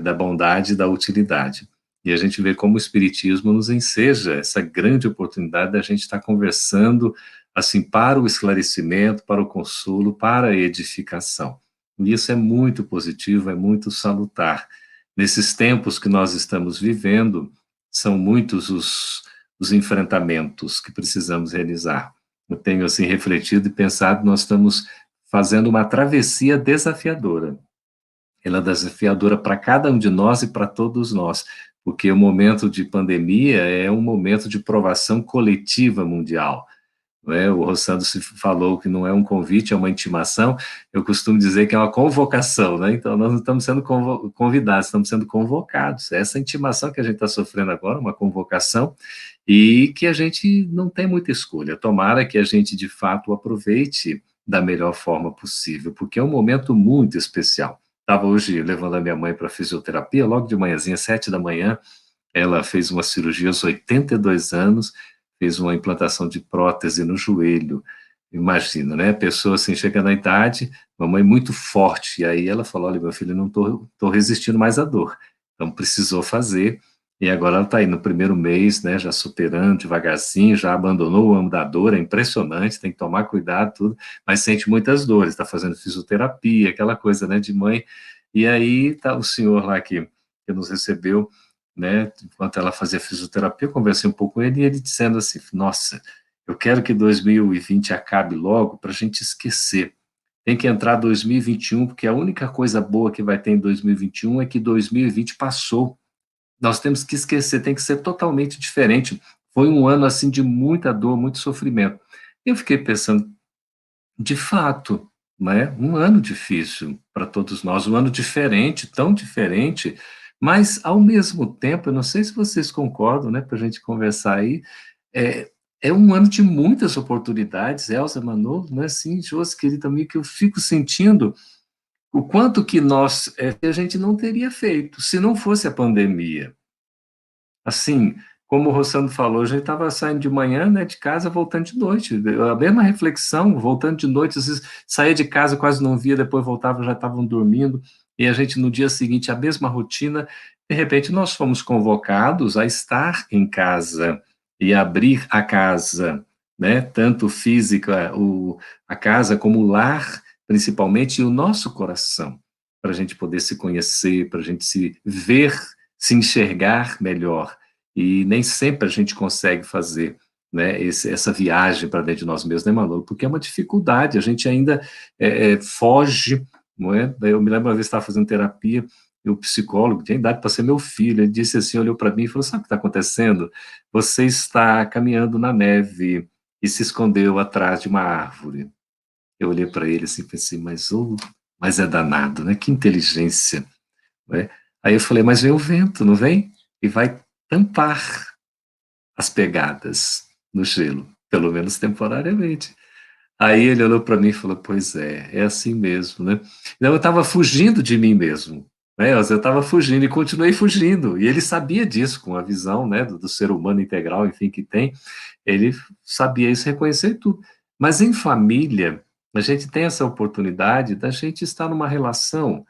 da bondade e da utilidade. E a gente vê como o Espiritismo nos enseja essa grande oportunidade da gente estar conversando, assim, para o esclarecimento, para o consolo, para a edificação. E isso é muito positivo, é muito salutar. Nesses tempos que nós estamos vivendo, são muitos os enfrentamentos que precisamos realizar. Eu tenho, assim, refletido e pensado, nós estamos fazendo uma travessia desafiadora. Ela é desafiadora para cada um de nós e para todos nós, porque o momento de pandemia é um momento de provação coletiva mundial. Não é? O Rossandro falou que não é um convite, é uma intimação. Eu costumo dizer que é uma convocação, né? Então, nós não estamos sendo convidados, estamos sendo convocados. Essa intimação que a gente está sofrendo agora, uma convocação, e que a gente não tem muita escolha. Tomara que a gente, de fato, aproveite da melhor forma possível, porque é um momento muito especial. Estava hoje levando a minha mãe para a fisioterapia, logo de manhãzinha, 7 da manhã, ela fez uma cirurgia aos 82 anos, fez uma implantação de prótese no joelho. Imagina, né? A pessoa assim, chega na idade, mamãe muito forte, e aí ela falou, olha, meu filho, não estou resistindo mais à dor. Então, precisou fazer, e agora ela está aí no primeiro mês, né, já superando devagarzinho, já abandonou o andador, é impressionante, tem que tomar cuidado, tudo, mas sente muitas dores, está fazendo fisioterapia, aquela coisa, né, de mãe. E aí está o senhor lá que nos recebeu, né, enquanto ela fazia fisioterapia, eu conversei um pouco com ele, e ele dizendo assim, nossa, eu quero que 2020 acabe logo para a gente esquecer. Tem que entrar 2021, porque a única coisa boa que vai ter em 2021 é que 2020 passou. Nós temos que esquecer, tem que ser totalmente diferente. Foi um ano, assim, de muita dor, muito sofrimento. Eu fiquei pensando, de fato, né, um ano difícil para todos nós, um ano diferente, tão diferente, mas, ao mesmo tempo, eu não sei se vocês concordam, né, para a gente conversar aí, é um ano de muitas oportunidades, Elza, Manolo, né, assim, Josi, querido amigo, que eu fico sentindo o quanto que a gente não teria feito, se não fosse a pandemia. Assim, como o Rossandro falou, a gente estava saindo de manhã, né, de casa, voltando de noite, a mesma reflexão, voltando de noite, às vezes saía de casa, quase não via, depois voltava, já estavam dormindo, e a gente no dia seguinte, a mesma rotina, de repente nós fomos convocados a estar em casa, e abrir a casa, né, tanto física, a casa como o lar, principalmente, e o nosso coração, para a gente poder se conhecer, para a gente se ver, se enxergar melhor, e nem sempre a gente consegue fazer, né, essa viagem para dentro de nós mesmos, né, Manolo? Porque é uma dificuldade, a gente ainda foge, não é? Eu me lembro uma vez que estava fazendo terapia, e o psicólogo, tinha idade para ser meu filho, ele disse assim, olhou para mim e falou, sabe o que está acontecendo? Você está caminhando na neve e se escondeu atrás de uma árvore. Eu olhei para ele assim e pensei, mas é danado, né? Que inteligência. Né? Aí eu falei, mas vem o vento, não vem? E vai tampar as pegadas no gelo, pelo menos temporariamente. Aí ele olhou para mim e falou, pois é assim mesmo, né? Então eu estava fugindo de mim mesmo, né? Eu estava fugindo e continuei fugindo, e ele sabia disso, com a visão, né, do ser humano integral, enfim, que tem, ele sabia isso, reconhecer tudo. Mas em família, a gente tem essa oportunidade da gente estar numa relação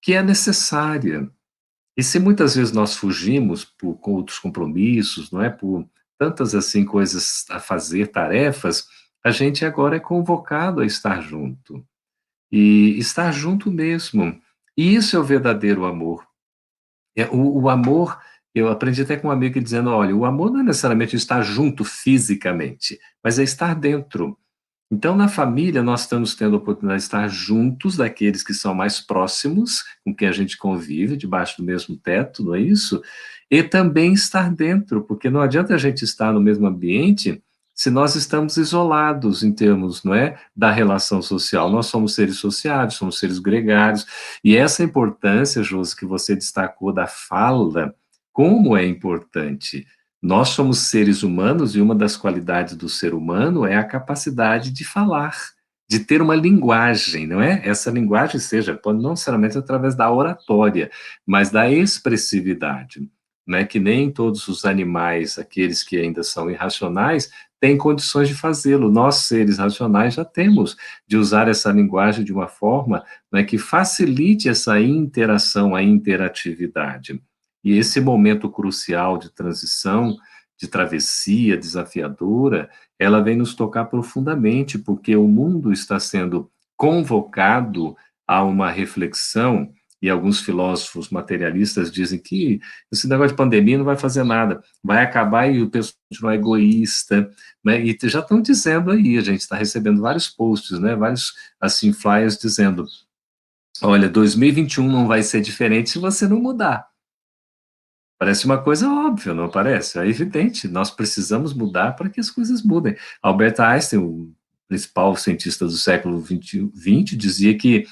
que é necessária. E se muitas vezes nós fugimos com outros compromissos, não é, por tantas assim coisas a fazer, tarefas, a gente agora é convocado a estar junto. E estar junto mesmo. E isso é o verdadeiro amor. O amor, eu aprendi até com um amigo dizendo, olha, o amor não é necessariamente estar junto fisicamente, mas é estar dentro. Então, na família, nós estamos tendo a oportunidade de estar juntos daqueles que são mais próximos, com quem a gente convive, debaixo do mesmo teto, não é isso? E também estar dentro, porque não adianta a gente estar no mesmo ambiente se nós estamos isolados em termos, não é, da relação social. Nós somos seres sociáveis, somos seres gregários, e essa importância, Josi, que você destacou da fala, como é importante. Nós somos seres humanos e uma das qualidades do ser humano é a capacidade de falar, de ter uma linguagem, não é? Essa linguagem pode não necessariamente através da oratória, mas da expressividade, né? Que nem todos os animais, aqueles que ainda são irracionais, têm condições de fazê-lo. Nós, seres racionais, já temos de usar essa linguagem de uma forma, né, que facilite essa interação, a interatividade. E esse momento crucial de transição, de travessia desafiadora, ela vem nos tocar profundamente, porque o mundo está sendo convocado a uma reflexão, e alguns filósofos materialistas dizem que esse negócio de pandemia não vai fazer nada, vai acabar e o pessoal continuar egoísta, né? E já estão dizendo aí, a gente está recebendo vários posts, né? Vários, assim, flyers dizendo, olha, 2021 não vai ser diferente se você não mudar. Parece uma coisa óbvia, não parece? É evidente, nós precisamos mudar para que as coisas mudem. Albert Einstein, o principal cientista do século XX, dizia que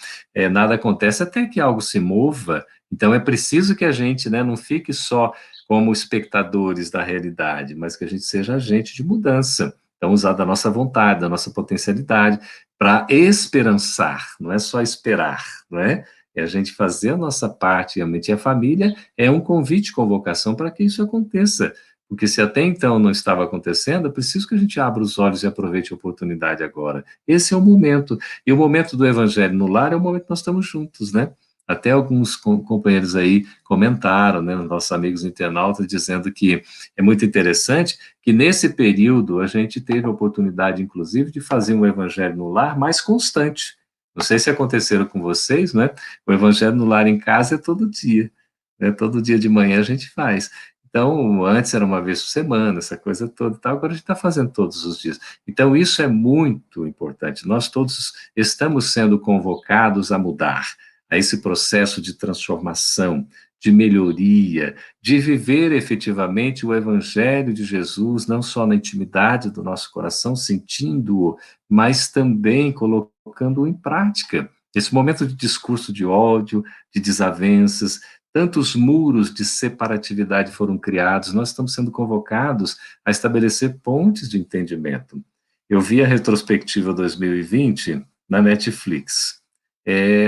nada acontece até que algo se mova, então é preciso que a gente, né, não fique só como espectadores da realidade, mas que a gente seja agente de mudança. Então, usar da nossa vontade, da nossa potencialidade, para esperançar, não é só esperar, não é? É a gente fazer a nossa parte, realmente, e a família é um convite, convocação para que isso aconteça, porque se até então não estava acontecendo, é preciso que a gente abra os olhos e aproveite a oportunidade agora. Esse é o momento, e o momento do Evangelho no Lar é o momento que nós estamos juntos, né? Até alguns companheiros aí comentaram, né, nossos amigos internautas, dizendo que é muito interessante que nesse período a gente teve a oportunidade, inclusive, de fazer um Evangelho no Lar mais constante. Não sei se aconteceram com vocês, né? O Evangelho no Lar em casa é todo dia, né? Todo dia de manhã a gente faz. Então, antes era uma vez por semana, essa coisa toda e tal, agora a gente está fazendo todos os dias. Então, isso é muito importante. Nós todos estamos sendo convocados a mudar, a esse processo de transformação, de melhoria, de viver efetivamente o Evangelho de Jesus, não só na intimidade do nosso coração, sentindo-o, mas também colocando-o em prática. Esse momento de discurso de ódio, de desavenças, tantos muros de separatividade foram criados, nós estamos sendo convocados a estabelecer pontes de entendimento. Eu vi a retrospectiva 2020 na Netflix.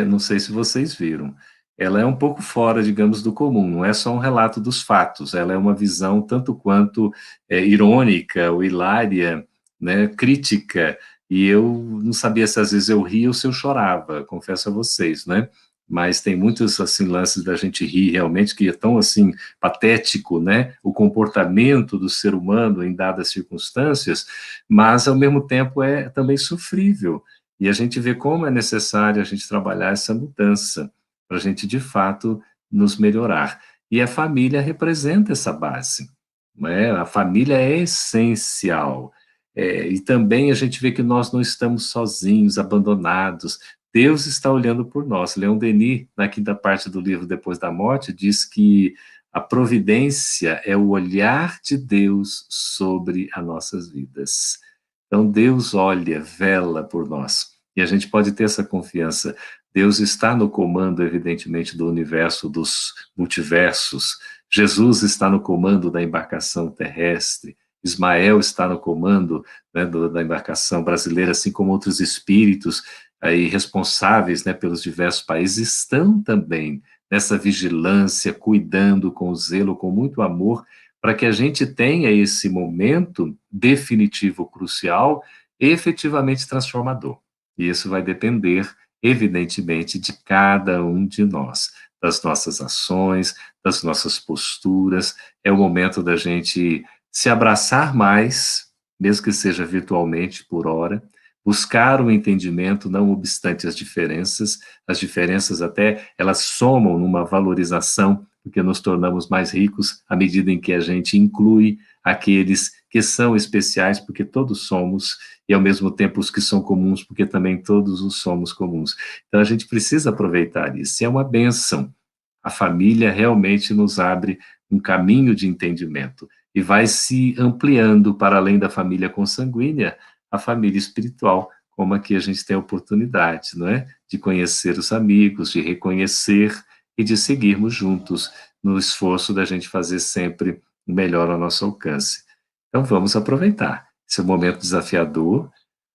Não sei se vocês viram. Ela é um pouco fora, digamos, do comum, não é só um relato dos fatos, ela é uma visão tanto quanto irônica ou hilária, né, crítica, e eu não sabia se às vezes eu ria ou se eu chorava, confesso a vocês, né, mas tem muitos, assim, lances da gente rir realmente, que é tão, assim, patético, né, o comportamento do ser humano em dadas circunstâncias, mas, ao mesmo tempo, é também sofrível, e a gente vê como é necessário a gente trabalhar essa mudança, para a gente, de fato, nos melhorar. E a família representa essa base, não é? A família é essencial. E também a gente vê que nós não estamos sozinhos, abandonados. Deus está olhando por nós. Leon Denis, na quinta parte do livro Depois da Morte, diz que a providência é o olhar de Deus sobre as nossas vidas. Então, Deus olha, vela por nós. E a gente pode ter essa confiança. Deus está no comando, evidentemente, do universo, dos multiversos. Jesus está no comando da embarcação terrestre. Ismael está no comando, né, da embarcação brasileira, assim como outros espíritos aí responsáveis, né, pelos diversos países, estão também nessa vigilância, cuidando com zelo, com muito amor, para que a gente tenha esse momento definitivo, crucial, efetivamente transformador. E isso vai depender evidentemente, de cada um de nós, das nossas ações, das nossas posturas. É o momento da gente se abraçar mais, mesmo que seja virtualmente por hora, buscar o entendimento, não obstante as diferenças até, elas somam numa valorização, porque nos tornamos mais ricos à medida em que a gente inclui aqueles que são especiais, porque todos somos, e ao mesmo tempo os que são comuns, porque também todos os somos comuns. Então a gente precisa aproveitar isso, e é uma bênção. A família realmente nos abre um caminho de entendimento, e vai se ampliando para além da família consanguínea, a família espiritual, como aqui a gente tem a oportunidade, não é? De conhecer os amigos, de reconhecer e de seguirmos juntos no esforço da gente fazer sempre o melhor ao nosso alcance. Então vamos aproveitar. Esse é um momento desafiador,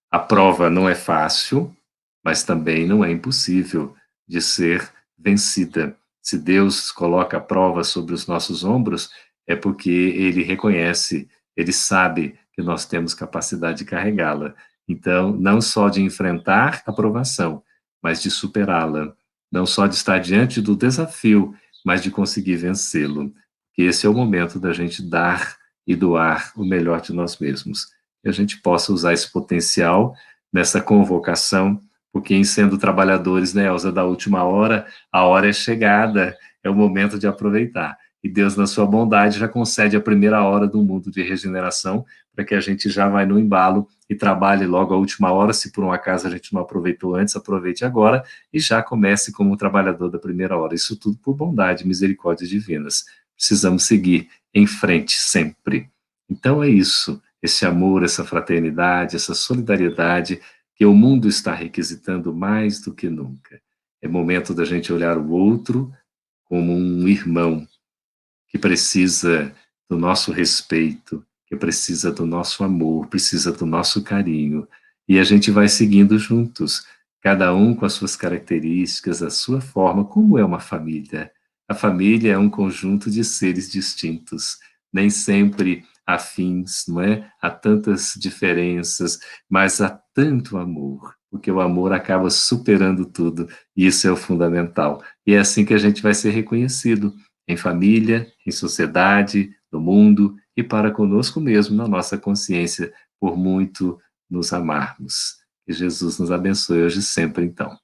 a prova não é fácil, mas também não é impossível de ser vencida. Se Deus coloca a prova sobre os nossos ombros, é porque Ele reconhece, Ele sabe que nós temos capacidade de carregá-la. Então, não só de enfrentar a provação, mas de superá-la. Não só de estar diante do desafio, mas de conseguir vencê-lo. Que esse é o momento da gente dar e doar o melhor de nós mesmos. Que a gente possa usar esse potencial nessa convocação, porque em sendo trabalhadores, né, Elza, da última hora, a hora é chegada, é o momento de aproveitar. E Deus, na sua bondade, já concede a primeira hora do mundo de regeneração, para que a gente já vai no embalo e trabalhe logo a última hora. Se por um acaso a gente não aproveitou antes, aproveite agora e já comece como trabalhador da primeira hora. Isso tudo por bondade e misericórdias divinas. Precisamos seguir em frente sempre. Então é isso, esse amor, essa fraternidade, essa solidariedade que o mundo está requisitando mais do que nunca. É momento da gente olhar o outro como um irmão que precisa do nosso respeito, que precisa do nosso amor, precisa do nosso carinho. E a gente vai seguindo juntos, cada um com as suas características, a sua forma, como é uma família. A família é um conjunto de seres distintos, nem sempre afins, não é? Há tantas diferenças, mas há tanto amor, porque o amor acaba superando tudo, e isso é o fundamental. E é assim que a gente vai ser reconhecido, em família, em sociedade, no mundo e para conosco mesmo, na nossa consciência, por muito nos amarmos. Que Jesus nos abençoe hoje e sempre, então.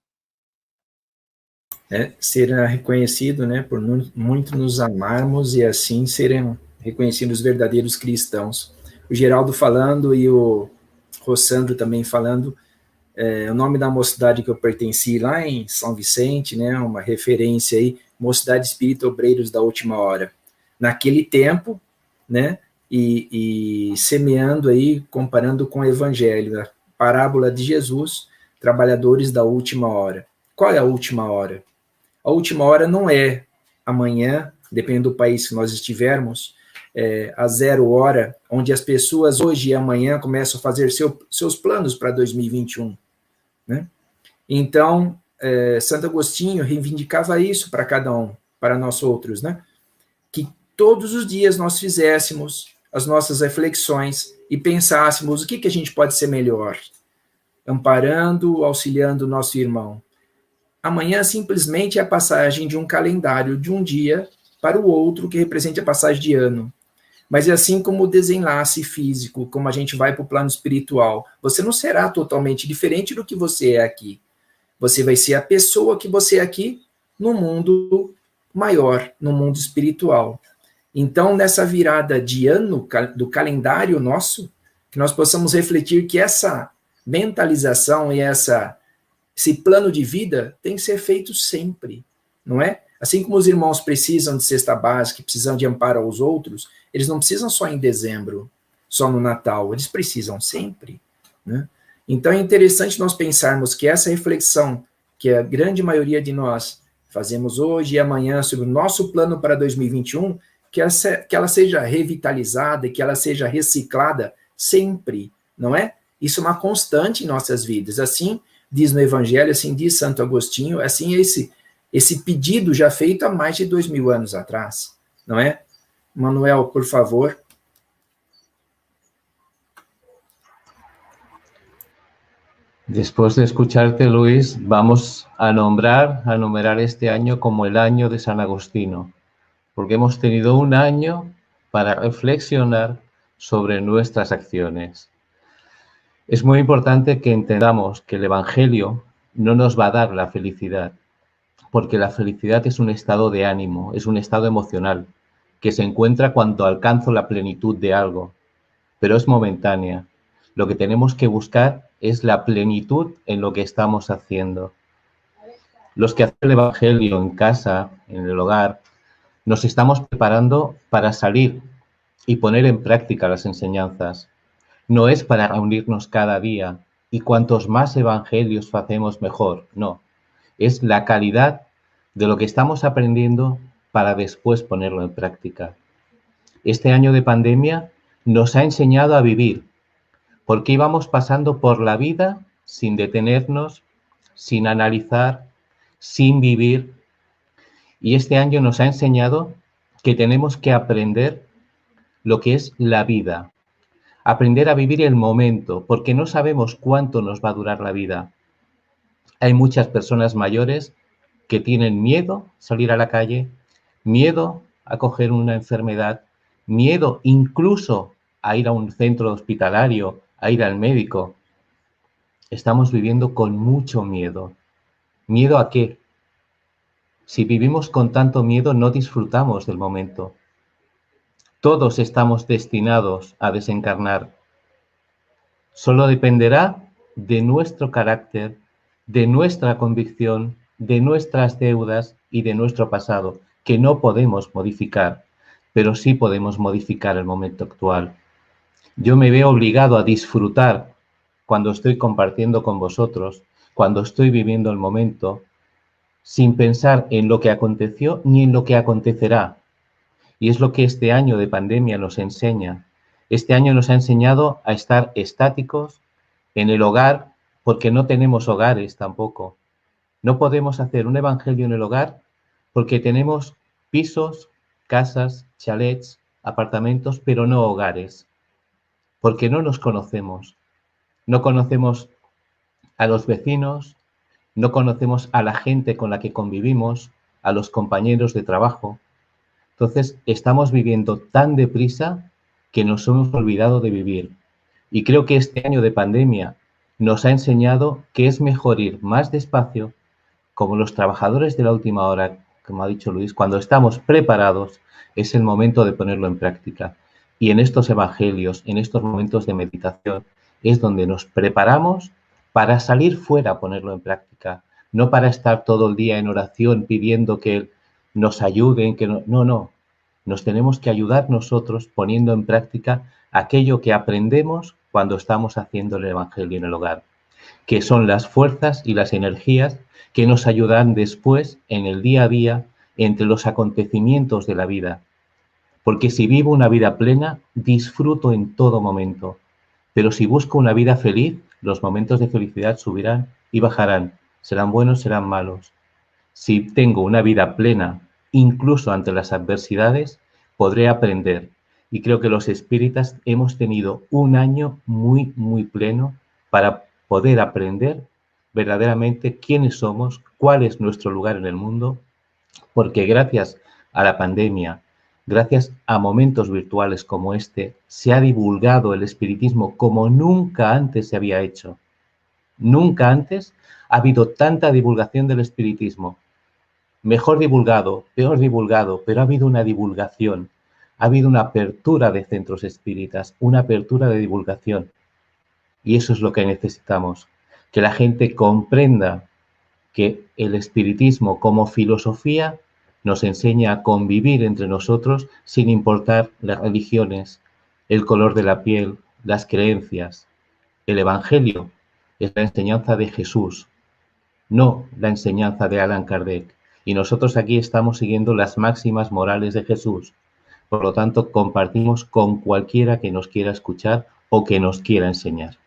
Ser reconhecido, né, por muito nos amarmos e assim serem reconhecidos os verdadeiros cristãos. O Geraldo falando e o Rossandro também falando, o nome da mocidade que eu pertenci lá em São Vicente, né, uma referência aí, Mocidade Espírita Obreiros da Última Hora. Naquele tempo, né, e semeando aí, comparando com o Evangelho, a parábola de Jesus, trabalhadores da última hora. Qual é a última hora? A última hora não é amanhã, dependendo do país que nós estivermos, a 0 hora, onde as pessoas hoje e amanhã começam a fazer seus planos para 2021. Né? Então, Santo Agostinho reivindicava isso para cada um, para nós outros, né? Que todos os dias nós fizéssemos as nossas reflexões e pensássemos o que a gente pode ser melhor, amparando, auxiliando o nosso irmão. Amanhã simplesmente é a passagem de um calendário de um dia para o outro, que representa a passagem de ano. Mas é assim como o desenlace físico, como a gente vai para o plano espiritual. Você não será totalmente diferente do que você é aqui. Você vai ser a pessoa que você é aqui no mundo maior, no mundo espiritual. Então, nessa virada de ano do calendário nosso, que nós possamos refletir que essa mentalização e esse plano de vida tem que ser feito sempre, não é? Assim como os irmãos precisam de cesta básica, precisam de amparo aos outros, eles não precisam só em dezembro, só no Natal, eles precisam sempre, né? Então é interessante nós pensarmos que essa reflexão que a grande maioria de nós fazemos hoje e amanhã sobre o nosso plano para 2021, que ela seja revitalizada, que ela seja reciclada sempre, não é? Isso é uma constante em nossas vidas. Assim diz no Evangelho, assim diz Santo Agostinho, assim esse pedido já feito há mais de 2000 anos atrás, não é? Manuel, por favor. Después de escucharte, Luis, vamos a numerar este año como el año de San Agustíno, porque hemos tenido un año para reflexionar sobre nuestras acciones. Es muy importante que entendamos que el Evangelio no nos va a dar la felicidad, porque la felicidad es un estado de ánimo, es un estado emocional, que se encuentra cuando alcanzo la plenitud de algo, pero es momentánea. Lo que tenemos que buscar es la plenitud en lo que estamos haciendo. Los que hacen el Evangelio en casa, en el hogar, nos estamos preparando para salir y poner en práctica las enseñanzas. No es para reunirnos cada día y cuantos más evangelios hacemos mejor, no. Es la calidad de lo que estamos aprendiendo para después ponerlo en práctica. Este año de pandemia nos ha enseñado a vivir, porque íbamos pasando por la vida sin detenernos, sin analizar, sin vivir. Y este año nos ha enseñado que tenemos que aprender lo que es la vida, aprender a vivir el momento, porque no sabemos cuánto nos va a durar la vida. Hay muchas personas mayores que tienen miedo a salir a la calle, miedo a coger una enfermedad, miedo incluso a ir a un centro hospitalario, a ir al médico. Estamos viviendo con mucho miedo. ¿Miedo a qué? Si vivimos con tanto miedo, no disfrutamos del momento. Todos estamos destinados a desencarnar. Solo dependerá de nuestro carácter, de nuestra convicción, de nuestras deudas y de nuestro pasado, que no podemos modificar, pero sí podemos modificar el momento actual. Yo me veo obligado a disfrutar cuando estoy compartiendo con vosotros, cuando estoy viviendo el momento, sin pensar en lo que aconteció ni en lo que acontecerá. Y es lo que este año de pandemia nos enseña. Este año nos ha enseñado a estar estáticos en el hogar, porque no tenemos hogares tampoco. No podemos hacer un evangelio en el hogar porque tenemos pisos, casas, chalets, apartamentos, pero no hogares. Porque no nos conocemos. No conocemos a los vecinos, no conocemos a la gente con la que convivimos, a los compañeros de trabajo. Entonces, estamos viviendo tan deprisa que nos hemos olvidado de vivir. Y creo que este año de pandemia nos ha enseñado que es mejor ir más despacio, como los trabajadores de la última hora, como ha dicho Luis, cuando estamos preparados, es el momento de ponerlo en práctica. Y en estos evangelios, en estos momentos de meditación, es donde nos preparamos para salir fuera a ponerlo en práctica, no para estar todo el día en oración pidiendo que nos ayuden, que no. Nos tenemos que ayudar nosotros poniendo en práctica aquello que aprendemos cuando estamos haciendo el evangelio en el hogar, que son las fuerzas y las energías que nos ayudan después en el día a día entre los acontecimientos de la vida. Porque si vivo una vida plena, disfruto en todo momento. Pero si busco una vida feliz, los momentos de felicidad subirán y bajarán. Serán buenos, serán malos. Si tengo una vida plena, incluso ante las adversidades, podré aprender. Y creo que los espíritas hemos tenido un año muy, muy pleno para poder aprender verdaderamente quiénes somos, cuál es nuestro lugar en el mundo, porque gracias a la pandemia, gracias a momentos virtuales como este, se ha divulgado el espiritismo como nunca antes se había hecho. Nunca antes ha habido tanta divulgación del espiritismo. Mejor divulgado, peor divulgado, pero ha habido una divulgación. Ha habido una apertura de centros espíritas, una apertura de divulgación. Y eso es lo que necesitamos, que la gente comprenda que el espiritismo como filosofía nos enseña a convivir entre nosotros sin importar las religiones, el color de la piel, las creencias. El Evangelio es la enseñanza de Jesús, no la enseñanza de Allan Kardec. Y nosotros aquí estamos siguiendo las máximas morales de Jesús. Por lo tanto, compartimos con cualquiera que nos quiera escuchar o que nos quiera enseñar.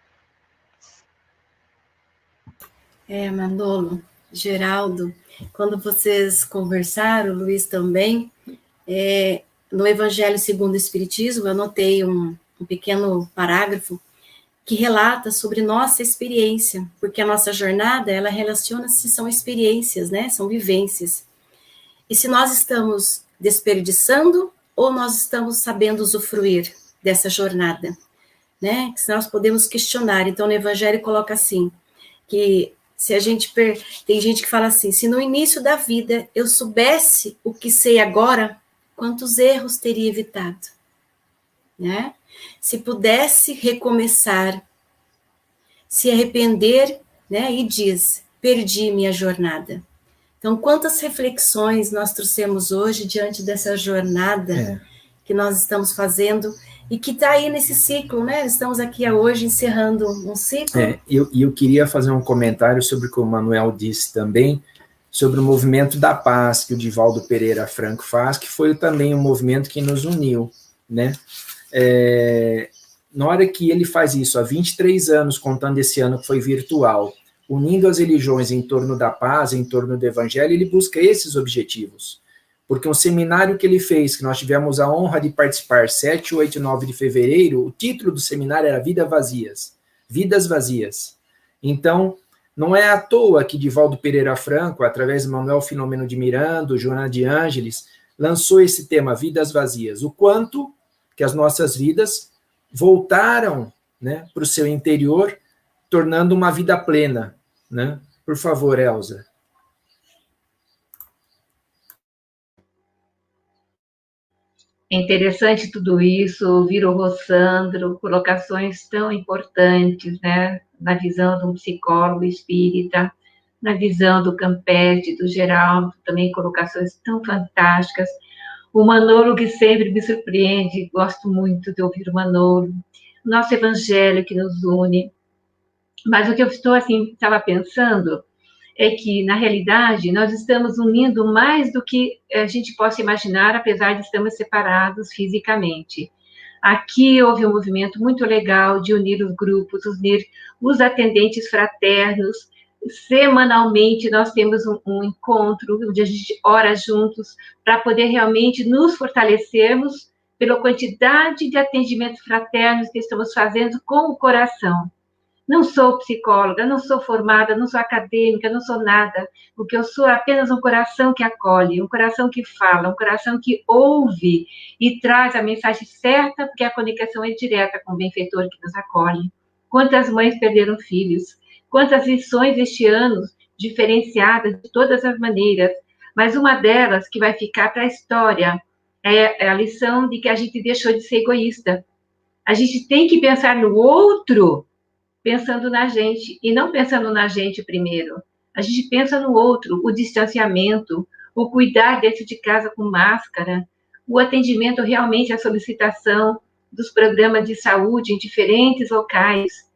Manolo, Geraldo, quando vocês conversaram, o Luiz também, no Evangelho segundo o Espiritismo, eu anotei um pequeno parágrafo que relata sobre nossa experiência, porque a nossa jornada, ela relaciona-se, são experiências, né? São vivências. E se nós estamos desperdiçando ou nós estamos sabendo usufruir dessa jornada, né? Se nós podemos questionar. Então, no Evangelho coloca assim, que se a gente... Tem gente que fala assim, se no início da vida eu soubesse o que sei agora, quantos erros teria evitado, né? Se pudesse recomeçar, se arrepender, né? E diz, perdi minha jornada. Então, quantas reflexões nós trouxemos hoje diante dessa jornada que nós estamos fazendo e que está aí nesse ciclo, né? Estamos aqui hoje encerrando um ciclo. E eu queria fazer um comentário sobre o que o Manuel disse também, sobre o movimento da paz que o Divaldo Pereira Franco faz, que foi também um movimento que nos uniu, né? Na hora que ele faz isso, há 23 anos, contando esse ano que foi virtual, unindo as religiões em torno da paz, em torno do evangelho, ele busca esses objetivos. Porque um seminário que ele fez, que nós tivemos a honra de participar, 7, 8 e 9 de fevereiro, o título do seminário era Vidas Vazias. Então, não é à toa que Divaldo Pereira Franco, através de Manuel Filomeno de Miranda, Joana de Ângeles, lançou esse tema, Vidas Vazias. O quanto que as nossas vidas voltaram, né, para o seu interior, tornando uma vida plena, né? Por favor, Elza. É interessante tudo isso, ouvir o Rossandro, colocações tão importantes, né? Na visão de um psicólogo espírita, na visão do Campetti, do Geraldo, também colocações tão fantásticas. O Manolo, que sempre me surpreende, gosto muito de ouvir o Manolo. Nosso evangelho que nos une. Mas o que eu estava pensando é que, na realidade, nós estamos unindo mais do que a gente possa imaginar, apesar de estarmos separados fisicamente. Aqui houve um movimento muito legal de unir os grupos, unir os atendentes fraternos. Semanalmente nós temos um encontro, onde a gente ora juntos, para poder realmente nos fortalecermos pela quantidade de atendimentos fraternos que estamos fazendo com o coração. Não sou psicóloga, não sou formada, não sou acadêmica, não sou nada. O que eu sou é apenas um coração que acolhe, um coração que fala, um coração que ouve e traz a mensagem certa, porque a conexão é direta com o benfeitor que nos acolhe. Quantas mães perderam filhos? Quantas lições este ano diferenciadas de todas as maneiras? Mas uma delas que vai ficar para a história é a lição de que a gente deixou de ser egoísta. A gente tem que pensar no outro, pensando na gente, e não pensando na gente primeiro. A gente pensa no outro, o distanciamento, o cuidar dentro de casa com máscara, o atendimento realmente à solicitação dos programas de saúde em diferentes locais,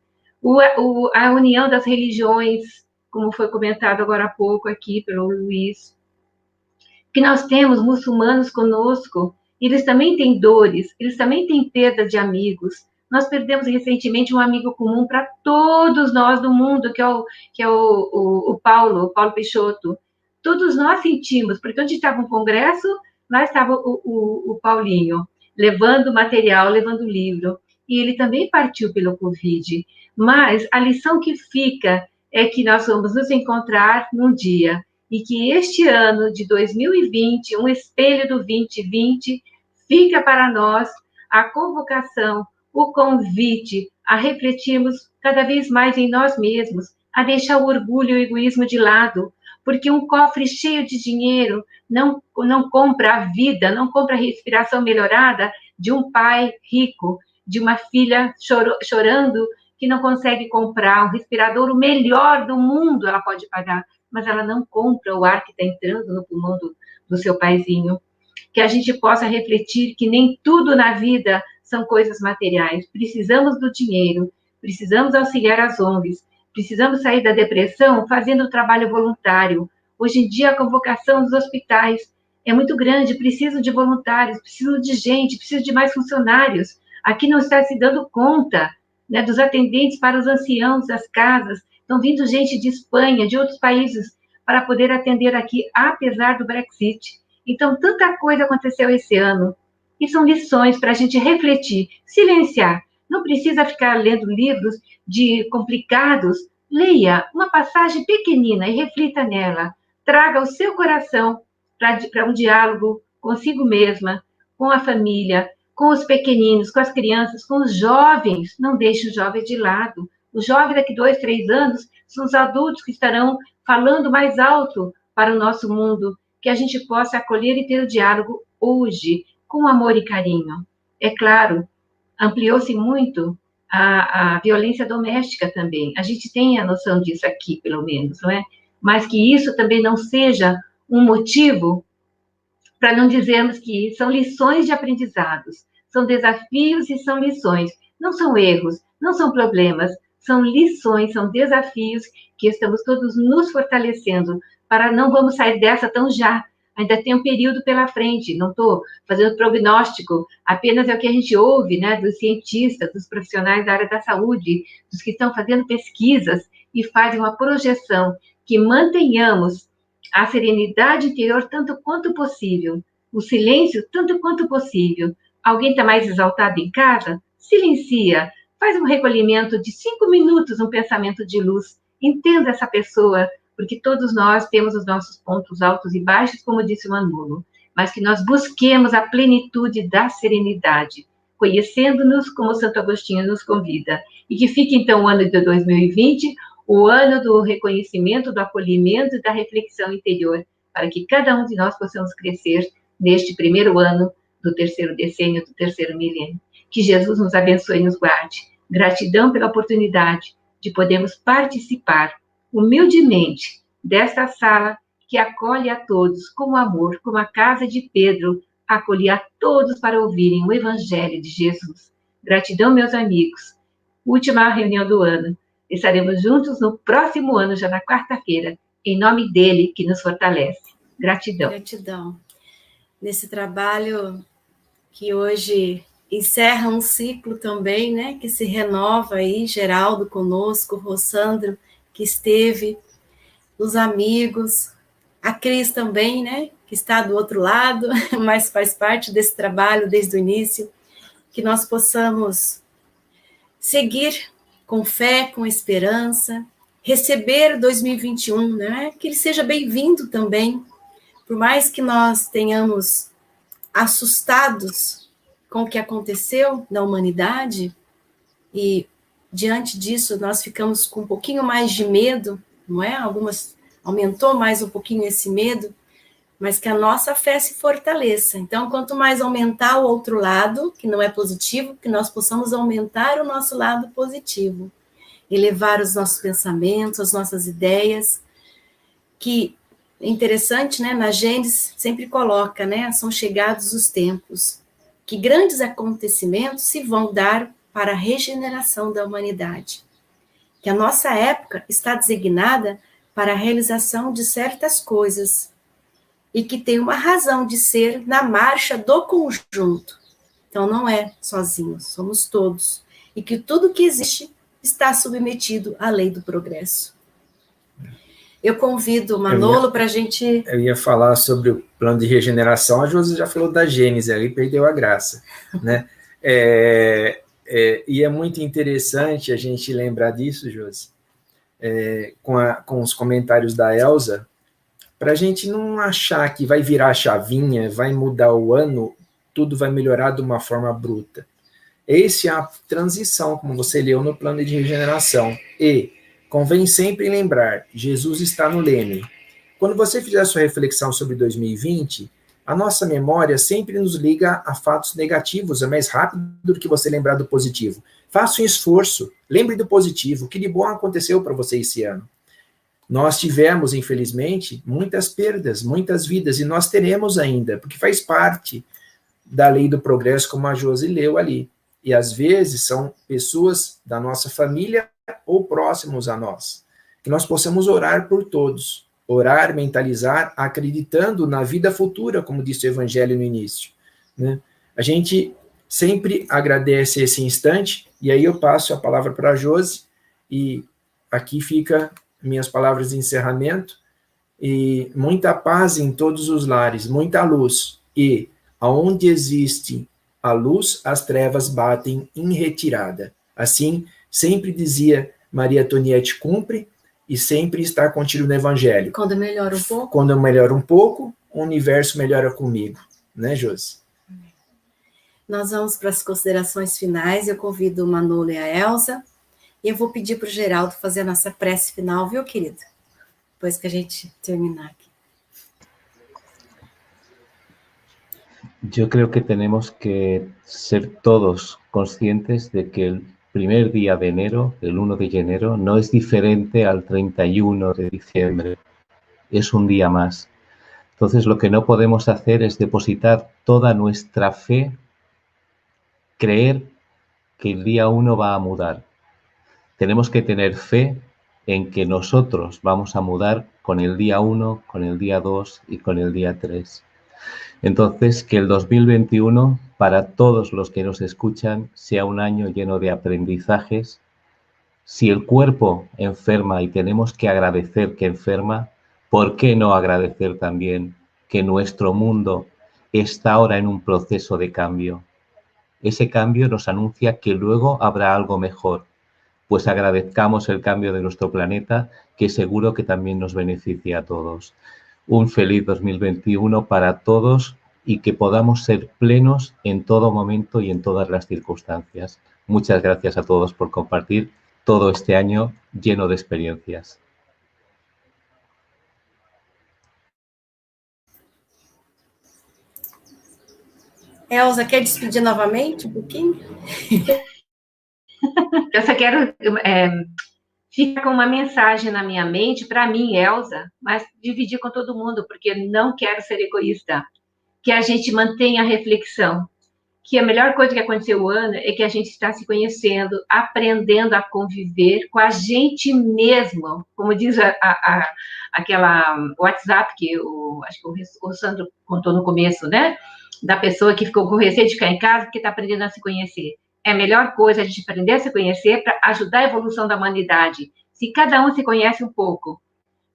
a união das religiões, como foi comentado agora há pouco aqui pelo Luiz, que nós temos muçulmanos conosco, eles também têm dores, eles também têm perda de amigos. Nós perdemos recentemente um amigo comum para todos nós do mundo, que é o Paulo Peixoto. Todos nós sentimos, porque onde estava um congresso, lá estava o Paulinho, levando material, levando livro. E ele também partiu pelo Covid. Mas a lição que fica é que nós vamos nos encontrar num dia, e que este ano de 2020, um espelho do 2020, fica para nós a convocação, o convite a refletirmos cada vez mais em nós mesmos, a deixar o orgulho e o egoísmo de lado, porque um cofre cheio de dinheiro não compra a vida, não compra a respiração melhorada de um pai rico, de uma filha chorando que não consegue comprar um respirador, o melhor do mundo ela pode pagar, mas ela não compra o ar que está entrando no pulmão do seu paizinho. Que a gente possa refletir que nem tudo na vida são coisas materiais. Precisamos do dinheiro, precisamos auxiliar as ONGs, precisamos sair da depressão fazendo o trabalho voluntário. Hoje em dia, a convocação dos hospitais é muito grande, preciso de voluntários, preciso de gente, preciso de mais funcionários. Aqui não está se dando conta, né, dos atendentes para os anciãos das casas. Estão vindo gente de Espanha, de outros países, para poder atender aqui, apesar do Brexit. Então, tanta coisa aconteceu esse ano. E são lições para a gente refletir, silenciar. Não precisa ficar lendo livros complicados. Leia uma passagem pequenina e reflita nela. Traga o seu coração para um diálogo consigo mesma, com a família, com os pequeninos, com as crianças, com os jovens. Não deixe os jovens de lado. Os jovens daqui 2, 3 anos são os adultos que estarão falando mais alto para o nosso mundo, que a gente possa acolher e ter o diálogo hoje, com amor e carinho. É claro, ampliou-se muito a violência doméstica também. A gente tem a noção disso aqui, pelo menos, não é? Mas que isso também não seja um motivo para não dizermos que são lições de aprendizados, são desafios e são lições. Não são erros, não são problemas, são lições, são desafios que estamos todos nos fortalecendo para não vamos sair dessa tão já. Ainda tem um período pela frente, não estou fazendo prognóstico, apenas é o que a gente ouve, né, dos cientistas, dos profissionais da área da saúde, dos que estão fazendo pesquisas e fazem uma projeção que mantenhamos a serenidade interior tanto quanto possível, o silêncio tanto quanto possível. Alguém está mais exaltado em casa? Silencia, faz um recolhimento de 5 minutos, um pensamento de luz, entenda essa pessoa, porque todos nós temos os nossos pontos altos e baixos, como disse o Manolo, mas que nós busquemos a plenitude da serenidade, conhecendo-nos como Santo Agostinho nos convida, e que fique então o ano de 2020, o ano do reconhecimento, do acolhimento e da reflexão interior, para que cada um de nós possamos crescer neste primeiro ano do terceiro decênio, do terceiro milênio. Que Jesus nos abençoe e nos guarde. Gratidão pela oportunidade de podermos participar humildemente desta sala que acolhe a todos com amor, como a casa de Pedro acolhia a todos para ouvirem o Evangelho de Jesus. Gratidão, meus amigos. Última reunião do ano. Estaremos juntos no próximo ano, já na quarta-feira, em nome dele que nos fortalece. Gratidão. Gratidão. Nesse trabalho que hoje encerra um ciclo também, né, que se renova aí, Geraldo conosco, Rossandro, que esteve, os amigos, a Cris também, né, que está do outro lado, mas faz parte desse trabalho desde o início, que nós possamos seguir com fé, com esperança, receber 2021, né, que ele seja bem-vindo também, por mais que nós tenhamos assustados com o que aconteceu na humanidade, e diante disso, nós ficamos com um pouquinho mais de medo, não é? Aumentou mais um pouquinho esse medo, mas que a nossa fé se fortaleça. Então, quanto mais aumentar o outro lado, que não é positivo, que nós possamos aumentar o nosso lado positivo, elevar os nossos pensamentos, as nossas ideias, que é interessante, né? Na Gênesis sempre coloca, né? São chegados os tempos, que grandes acontecimentos se vão dar para a regeneração da humanidade, que a nossa época está designada para a realização de certas coisas e que tem uma razão de ser na marcha do conjunto. Então, não é sozinho, somos todos. E que tudo que existe está submetido à lei do progresso. Eu convido o Manolo para a gente... Eu ia falar sobre o plano de regeneração, a Josi já falou da Gênese, aí perdeu a graça, né? E é muito interessante a gente lembrar disso, Josi, com os comentários da Elza, para a gente não achar que vai virar a chavinha, vai mudar o ano, tudo vai melhorar de uma forma bruta. Essa é a transição, como você leu no plano de regeneração. E convém sempre lembrar, Jesus está no leme. Quando você fizer a sua reflexão sobre 2020, a nossa memória sempre nos liga a fatos negativos, é mais rápido do que você lembrar do positivo. Faça um esforço, lembre do positivo, o que de bom aconteceu para você esse ano. Nós tivemos, infelizmente, muitas perdas, muitas vidas, e nós teremos ainda, porque faz parte da lei do progresso, como a Josi leu ali. E às vezes são pessoas da nossa família ou próximos a nós. Que nós possamos orar por todos. Orar, mentalizar, acreditando na vida futura, como disse o Evangelho no início, né? A gente sempre agradece esse instante, e aí eu passo a palavra para a Josi, e aqui fica minhas palavras de encerramento, e muita paz em todos os lares, muita luz, e aonde existe A luz, as trevas batem em retirada. Assim, sempre dizia Maria Antoniette Cumpre, e sempre estar contigo no Evangelho. Quando melhora um pouco. Quando eu melhoro um pouco, o universo melhora comigo. Né, Josi? Nós vamos para as considerações finais. Eu convido o Manolo e a Elza. E eu vou pedir para o Geraldo fazer a nossa prece final, viu, querido? Depois que a gente terminar aqui. Yo creo que tenemos que ser todos conscientes de que el primer día de enero, el 1 de enero, no es diferente al 31 de diciembre. Es un día más. Entonces, lo que no podemos hacer es depositar toda nuestra fe, creer que el día 1 va a mudar. Tenemos que tener fe en que nosotros vamos a mudar con el día 1, con el día 2 y con el día 3. Entonces, que el 2021, para todos los que nos escuchan, sea un año lleno de aprendizajes. Si el cuerpo enferma y tenemos que agradecer que enferma, ¿por qué no agradecer también que nuestro mundo está ahora en un proceso de cambio? Ese cambio nos anuncia que luego habrá algo mejor. Pues agradezcamos el cambio de nuestro planeta, que seguro que también nos beneficia a todos. Un feliz 2021 para todos y que podamos ser plenos en todo momento y en todas las circunstancias. Muchas gracias a todos por compartir todo este año lleno de experiencias. Elza, quer despedir novamente um pouquinho? Eu só quero ficar com uma mensagem na minha mente, para mim, Elza, mas dividir com todo mundo, porque não quero ser egoísta. Que a gente mantenha a reflexão. Que a melhor coisa que aconteceu o ano é que a gente está se conhecendo, aprendendo a conviver com a gente mesmo. Como diz aquela WhatsApp que acho que o Sandro contou no começo, né? Da pessoa que ficou com receio de ficar em casa porque está aprendendo a se conhecer. É a melhor coisa a gente aprender a se conhecer para ajudar a evolução da humanidade. Se cada um se conhece um pouco,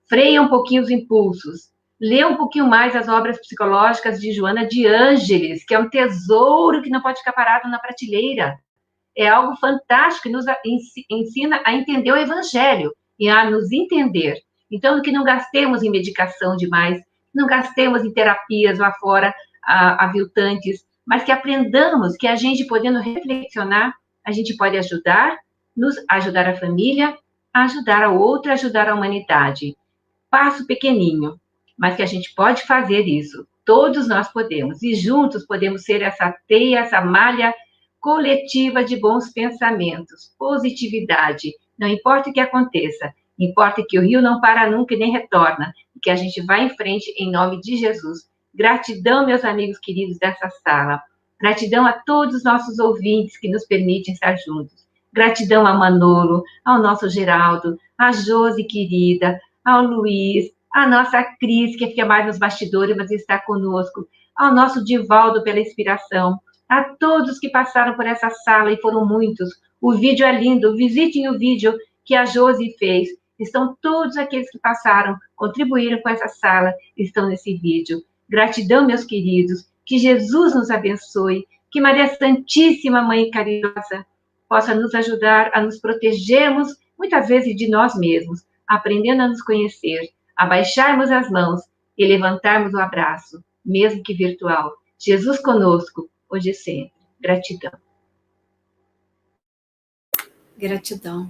freia um pouquinho os impulsos, lê um pouquinho mais as obras psicológicas de Joana de Ângeles, que é um tesouro que não pode ficar parado na prateleira. É algo fantástico que nos ensina a entender o Evangelho e a nos entender. Então, que não gastemos em medicação demais, não gastemos em terapias lá fora, aviltantes, mas que aprendamos que a gente, podendo reflexionar, a gente pode ajudar a família, ajudar a outra, ajudar a humanidade. Passo pequenininho, mas que a gente pode fazer isso. Todos nós podemos. E juntos podemos ser essa teia, essa malha coletiva de bons pensamentos, positividade. Não importa o que aconteça, importa que o rio não para nunca e nem retorna, e que a gente vá em frente em nome de Jesus. Gratidão, meus amigos queridos dessa sala. Gratidão a todos os nossos ouvintes que nos permitem estar juntos. Gratidão a Manolo, ao nosso Geraldo, a Josi querida, ao Luiz, a nossa Cris, que fica mais nos bastidores, mas está conosco, ao nosso Divaldo pela inspiração, a todos que passaram por essa sala, e foram muitos. O vídeo é lindo, visitem o vídeo que a Josi fez. Estão todos aqueles que passaram, contribuíram com essa sala, estão nesse vídeo. Gratidão, meus queridos, que Jesus nos abençoe, que Maria Santíssima, Mãe caridosa, possa nos ajudar a nos protegermos, muitas vezes, de nós mesmos, aprendendo a nos conhecer, a baixarmos as mãos e levantarmos o abraço, mesmo que virtual. Jesus conosco, hoje e sempre. Gratidão. Gratidão.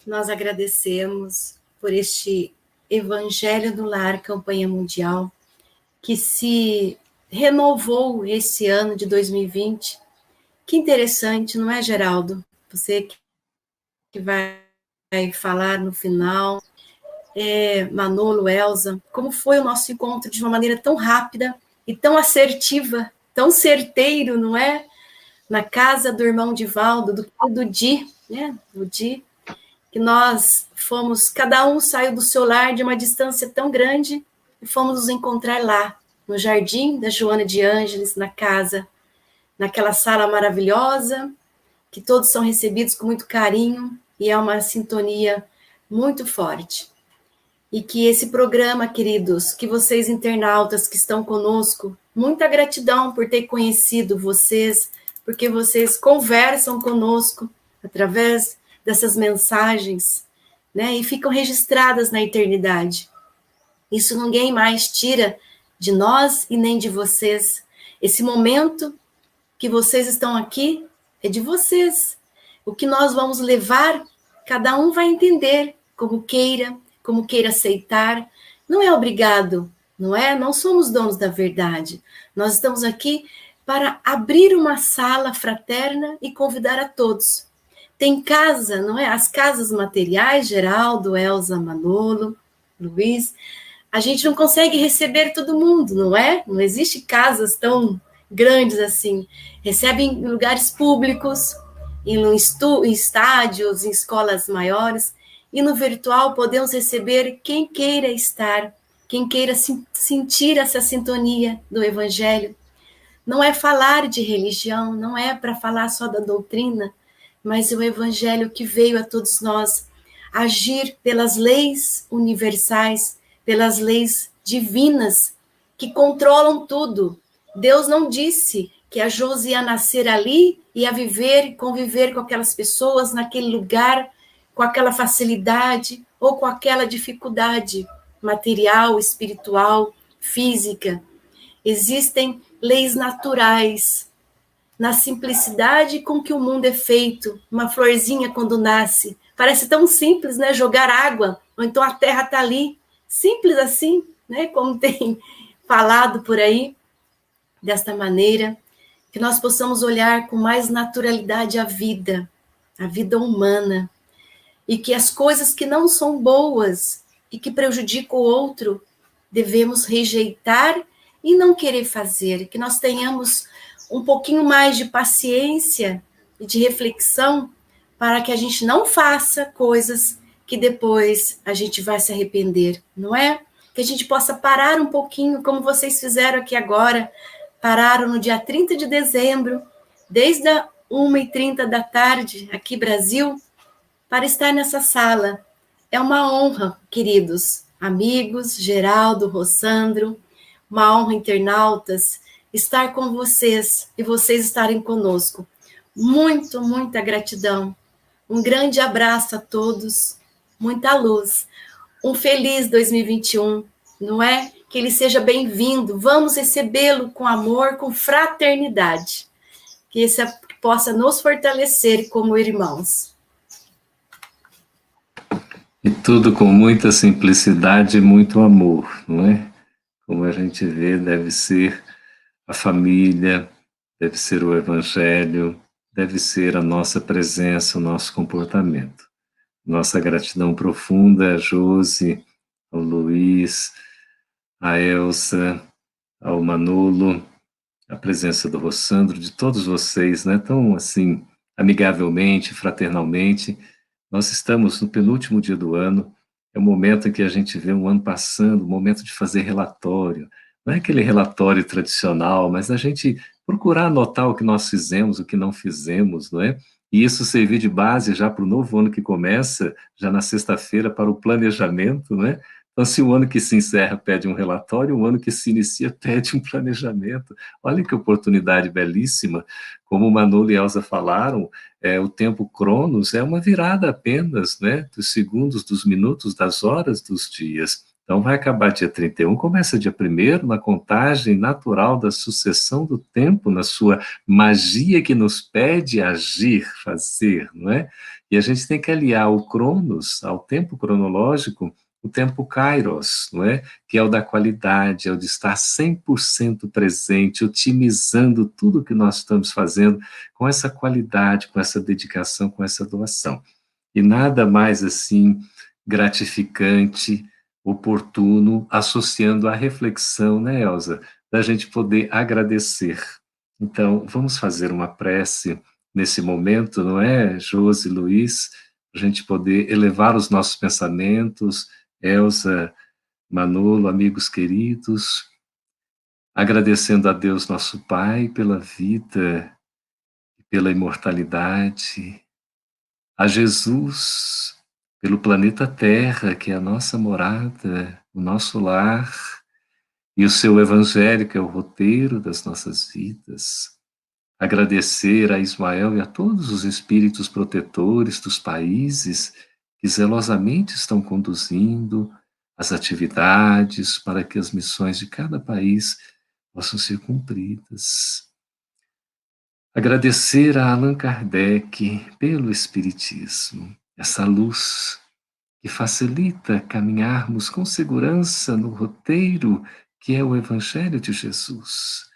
Nós agradecemos por este Evangelho do Lar, campanha mundial, que se renovou esse ano de 2020. Que interessante, não é, Geraldo? Você que vai falar no final, Manolo, Elza, como foi o nosso encontro de uma maneira tão rápida e tão assertiva, tão certeiro, não é? Na casa do irmão Divaldo, do Di, né? Do Di, que nós fomos, cada um saiu do seu lar de uma distância tão grande e fomos nos encontrar lá, no jardim da Joana de Ângeles, na casa, naquela sala maravilhosa, que todos são recebidos com muito carinho e é uma sintonia muito forte. E que esse programa, queridos, que vocês internautas que estão conosco, muita gratidão por ter conhecido vocês, porque vocês conversam conosco através dessas mensagens, né? E ficam registradas na eternidade. Isso ninguém mais tira de nós e nem de vocês. Esse momento que vocês estão aqui é de vocês. O que nós vamos levar, cada um vai entender como queira aceitar. Não é obrigado, não é? Não somos donos da verdade. Nós estamos aqui para abrir uma sala fraterna e convidar a todos. Tem casa, não é? As casas materiais, Geraldo, Elza, Manolo, Luiz, a gente não consegue receber todo mundo, não é? Não existe casas tão grandes assim. Recebe em lugares públicos, em estádios, em escolas maiores, e no virtual podemos receber quem queira estar, quem queira sentir essa sintonia do Evangelho. Não é falar de religião, não é para falar só da doutrina, mas o Evangelho que veio a todos nós agir pelas leis universais, pelas leis divinas que controlam tudo. Deus não disse que a Josi ia nascer ali, ia viver, conviver com aquelas pessoas naquele lugar, com aquela facilidade ou com aquela dificuldade material, espiritual, física. Existem leis naturais, na simplicidade com que o mundo é feito. Uma florzinha quando nasce, parece tão simples, né? Jogar água, ou então a terra está ali, simples assim, né? Como tem falado por aí, desta maneira, que nós possamos olhar com mais naturalidade a vida humana, e que as coisas que não são boas e que prejudicam o outro, devemos rejeitar e não querer fazer, que nós tenhamos um pouquinho mais de paciência e de reflexão para que a gente não faça coisas que depois a gente vai se arrepender, não é? Que a gente possa parar um pouquinho, como vocês fizeram aqui agora, pararam no dia 30 de dezembro, desde as 1h30 da tarde, aqui Brasil, para estar nessa sala. É uma honra, queridos amigos, Geraldo, Rossandro, uma honra, internautas, estar com vocês e vocês estarem conosco. Muita gratidão. Um grande abraço a todos, muita luz. Um feliz 2021, não é? Que ele seja bem-vindo. Vamos recebê-lo com amor, com fraternidade. Que esse possa nos fortalecer como irmãos. E tudo com muita simplicidade e muito amor, não é? Como a gente vê, deve ser a família, deve ser o Evangelho, deve ser a nossa presença, o nosso comportamento. Nossa gratidão profunda a Josi, ao Luiz, a Elsa, ao Manolo, a presença do Rossandro, de todos vocês, né? Tão assim, amigavelmente, fraternalmente. Nós estamos no penúltimo dia do ano, é o momento em que a gente vê um ano passando, o momento de fazer relatório. Não é aquele relatório tradicional, mas a gente procurar anotar o que nós fizemos, o que não fizemos, não é? E isso servir de base já para o novo ano que começa, já na sexta-feira, para o planejamento, não é? Então, se o ano que se encerra pede um relatório, o ano que se inicia pede um planejamento. Olha que oportunidade belíssima. Como o Manolo e Elza falaram, o tempo Cronos é uma virada apenas, né, dos segundos, dos minutos, das horas, dos dias. Então, vai acabar dia 31, começa dia 1º, na contagem natural da sucessão do tempo, na sua magia que nos pede agir, fazer, não é? E a gente tem que aliar o Cronos ao tempo cronológico, o tempo Kairos, não é? Que é o da qualidade, é o de estar 100% presente, otimizando tudo que nós estamos fazendo com essa qualidade, com essa dedicação, com essa doação. E nada mais assim gratificante, oportuno, associando a reflexão, né, Elza, da gente poder agradecer. Então, vamos fazer uma prece nesse momento, não é, Josi, Luiz, para a gente poder elevar os nossos pensamentos, Elza, Manolo, amigos queridos, agradecendo a Deus nosso Pai pela vida e pela imortalidade, a Jesus pelo planeta Terra, que é a nossa morada, o nosso lar, e o seu Evangelho, que é o roteiro das nossas vidas. Agradecer a Ismael e a todos os espíritos protetores dos países que zelosamente estão conduzindo as atividades para que as missões de cada país possam ser cumpridas. Agradecer a Allan Kardec pelo Espiritismo, essa luz que facilita caminharmos com segurança no roteiro que é o Evangelho de Jesus,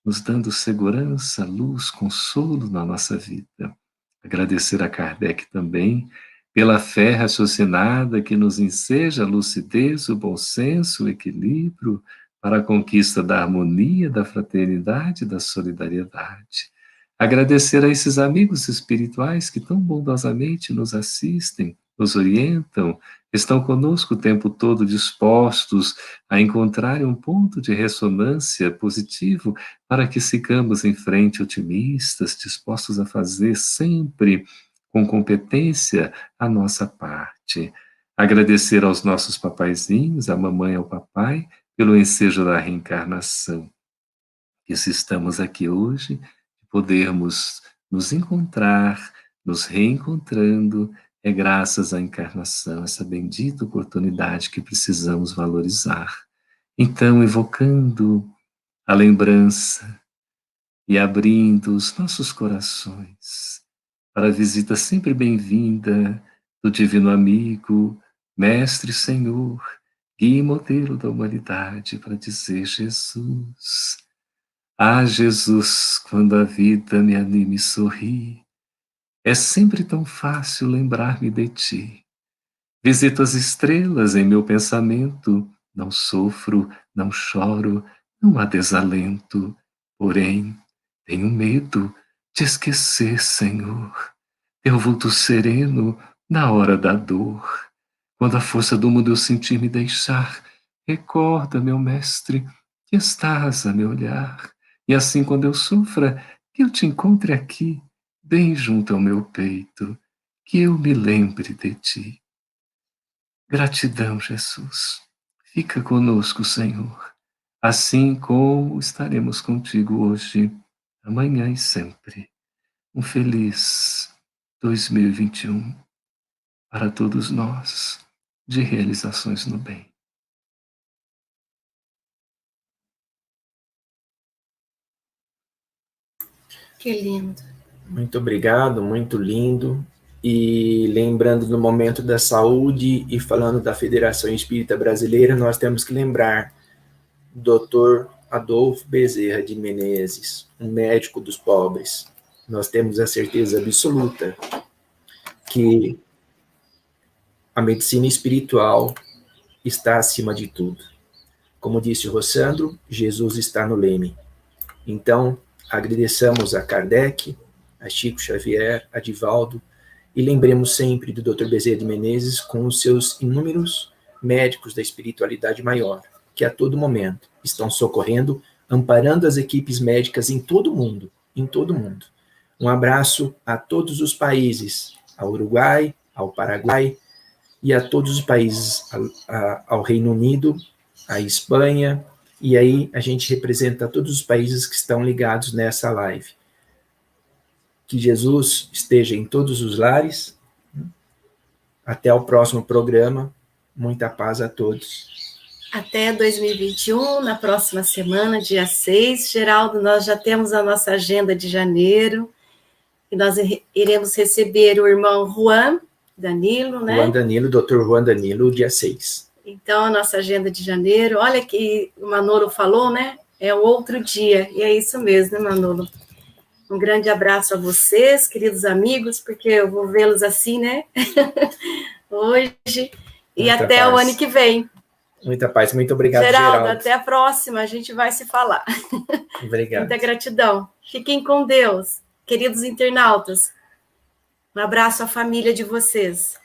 nos dando segurança, luz, consolo na nossa vida. Agradecer a Kardec também pela fé raciocinada que nos enseja a lucidez, o bom senso, o equilíbrio para a conquista da harmonia, da fraternidade e da solidariedade. Agradecer a esses amigos espirituais que tão bondosamente nos assistem, nos orientam, estão conosco o tempo todo dispostos a encontrarem um ponto de ressonância positivo para que sigamos em frente otimistas, dispostos a fazer sempre com competência a nossa parte. Agradecer aos nossos papaizinhos, à mamãe e ao papai, pelo ensejo da reencarnação. Que se estamos aqui hoje, podermos nos encontrar, nos reencontrando, é graças à encarnação, essa bendita oportunidade que precisamos valorizar. Então, evocando a lembrança e abrindo os nossos corações para a visita sempre bem-vinda do Divino Amigo, Mestre Senhor, guia e modelo da humanidade, para dizer: Jesus, ah, Jesus, quando a vida me anima e sorri, é sempre tão fácil lembrar-me de ti. Visito as estrelas em meu pensamento, não sofro, não choro, não há desalento, porém tenho medo de esquecer, Senhor, teu vulto sereno na hora da dor. Quando a força do mundo eu sentir me deixar, recorda, meu mestre, que estás a me olhar. E assim, quando eu sofra, que eu te encontre aqui, bem junto ao meu peito, que eu me lembre de ti. Gratidão, Jesus. Fica conosco, Senhor, assim como estaremos contigo hoje, amanhã e sempre. Um feliz 2021 para todos nós, de realizações no bem. Que lindo. Muito obrigado, muito lindo. E lembrando do momento da saúde e falando da Federação Espírita Brasileira, nós temos que lembrar do Dr. Adolfo Bezerra de Menezes, um médico dos pobres. Nós temos a certeza absoluta que a medicina espiritual está acima de tudo. Como disse o Rossandro, Jesus está no leme. Então, agradeçamos a Kardec, a Chico Xavier, a Divaldo, e lembremos sempre do Dr. Bezerra de Menezes com os seus inúmeros médicos da espiritualidade maior, que a todo momento estão socorrendo, amparando as equipes médicas em todo o mundo, em todo o mundo. Um abraço a todos os países, ao Uruguai, ao Paraguai, e a todos os países, ao Reino Unido, à Espanha, e aí a gente representa todos os países que estão ligados nessa live. Que Jesus esteja em todos os lares. Até o próximo programa. Muita paz a todos. Até 2021, na próxima semana, dia 6. Geraldo, nós já temos a nossa agenda de janeiro. E nós iremos receber o irmão Juan Danilo, né? Juan Danilo, Dr. Juan Danilo, dia 6. Então, a nossa agenda de janeiro, olha que o Manolo falou, né? É um outro dia, e é isso mesmo, né, Manolo? Um grande abraço a vocês, queridos amigos, porque eu vou vê-los assim, né? Hoje, e Muita até paz. o ano que vem. Muita paz, muito obrigado, Geraldo. Até a próxima, a gente vai se falar. Obrigado. Muita gratidão. Fiquem com Deus, queridos internautas. Um abraço à família de vocês.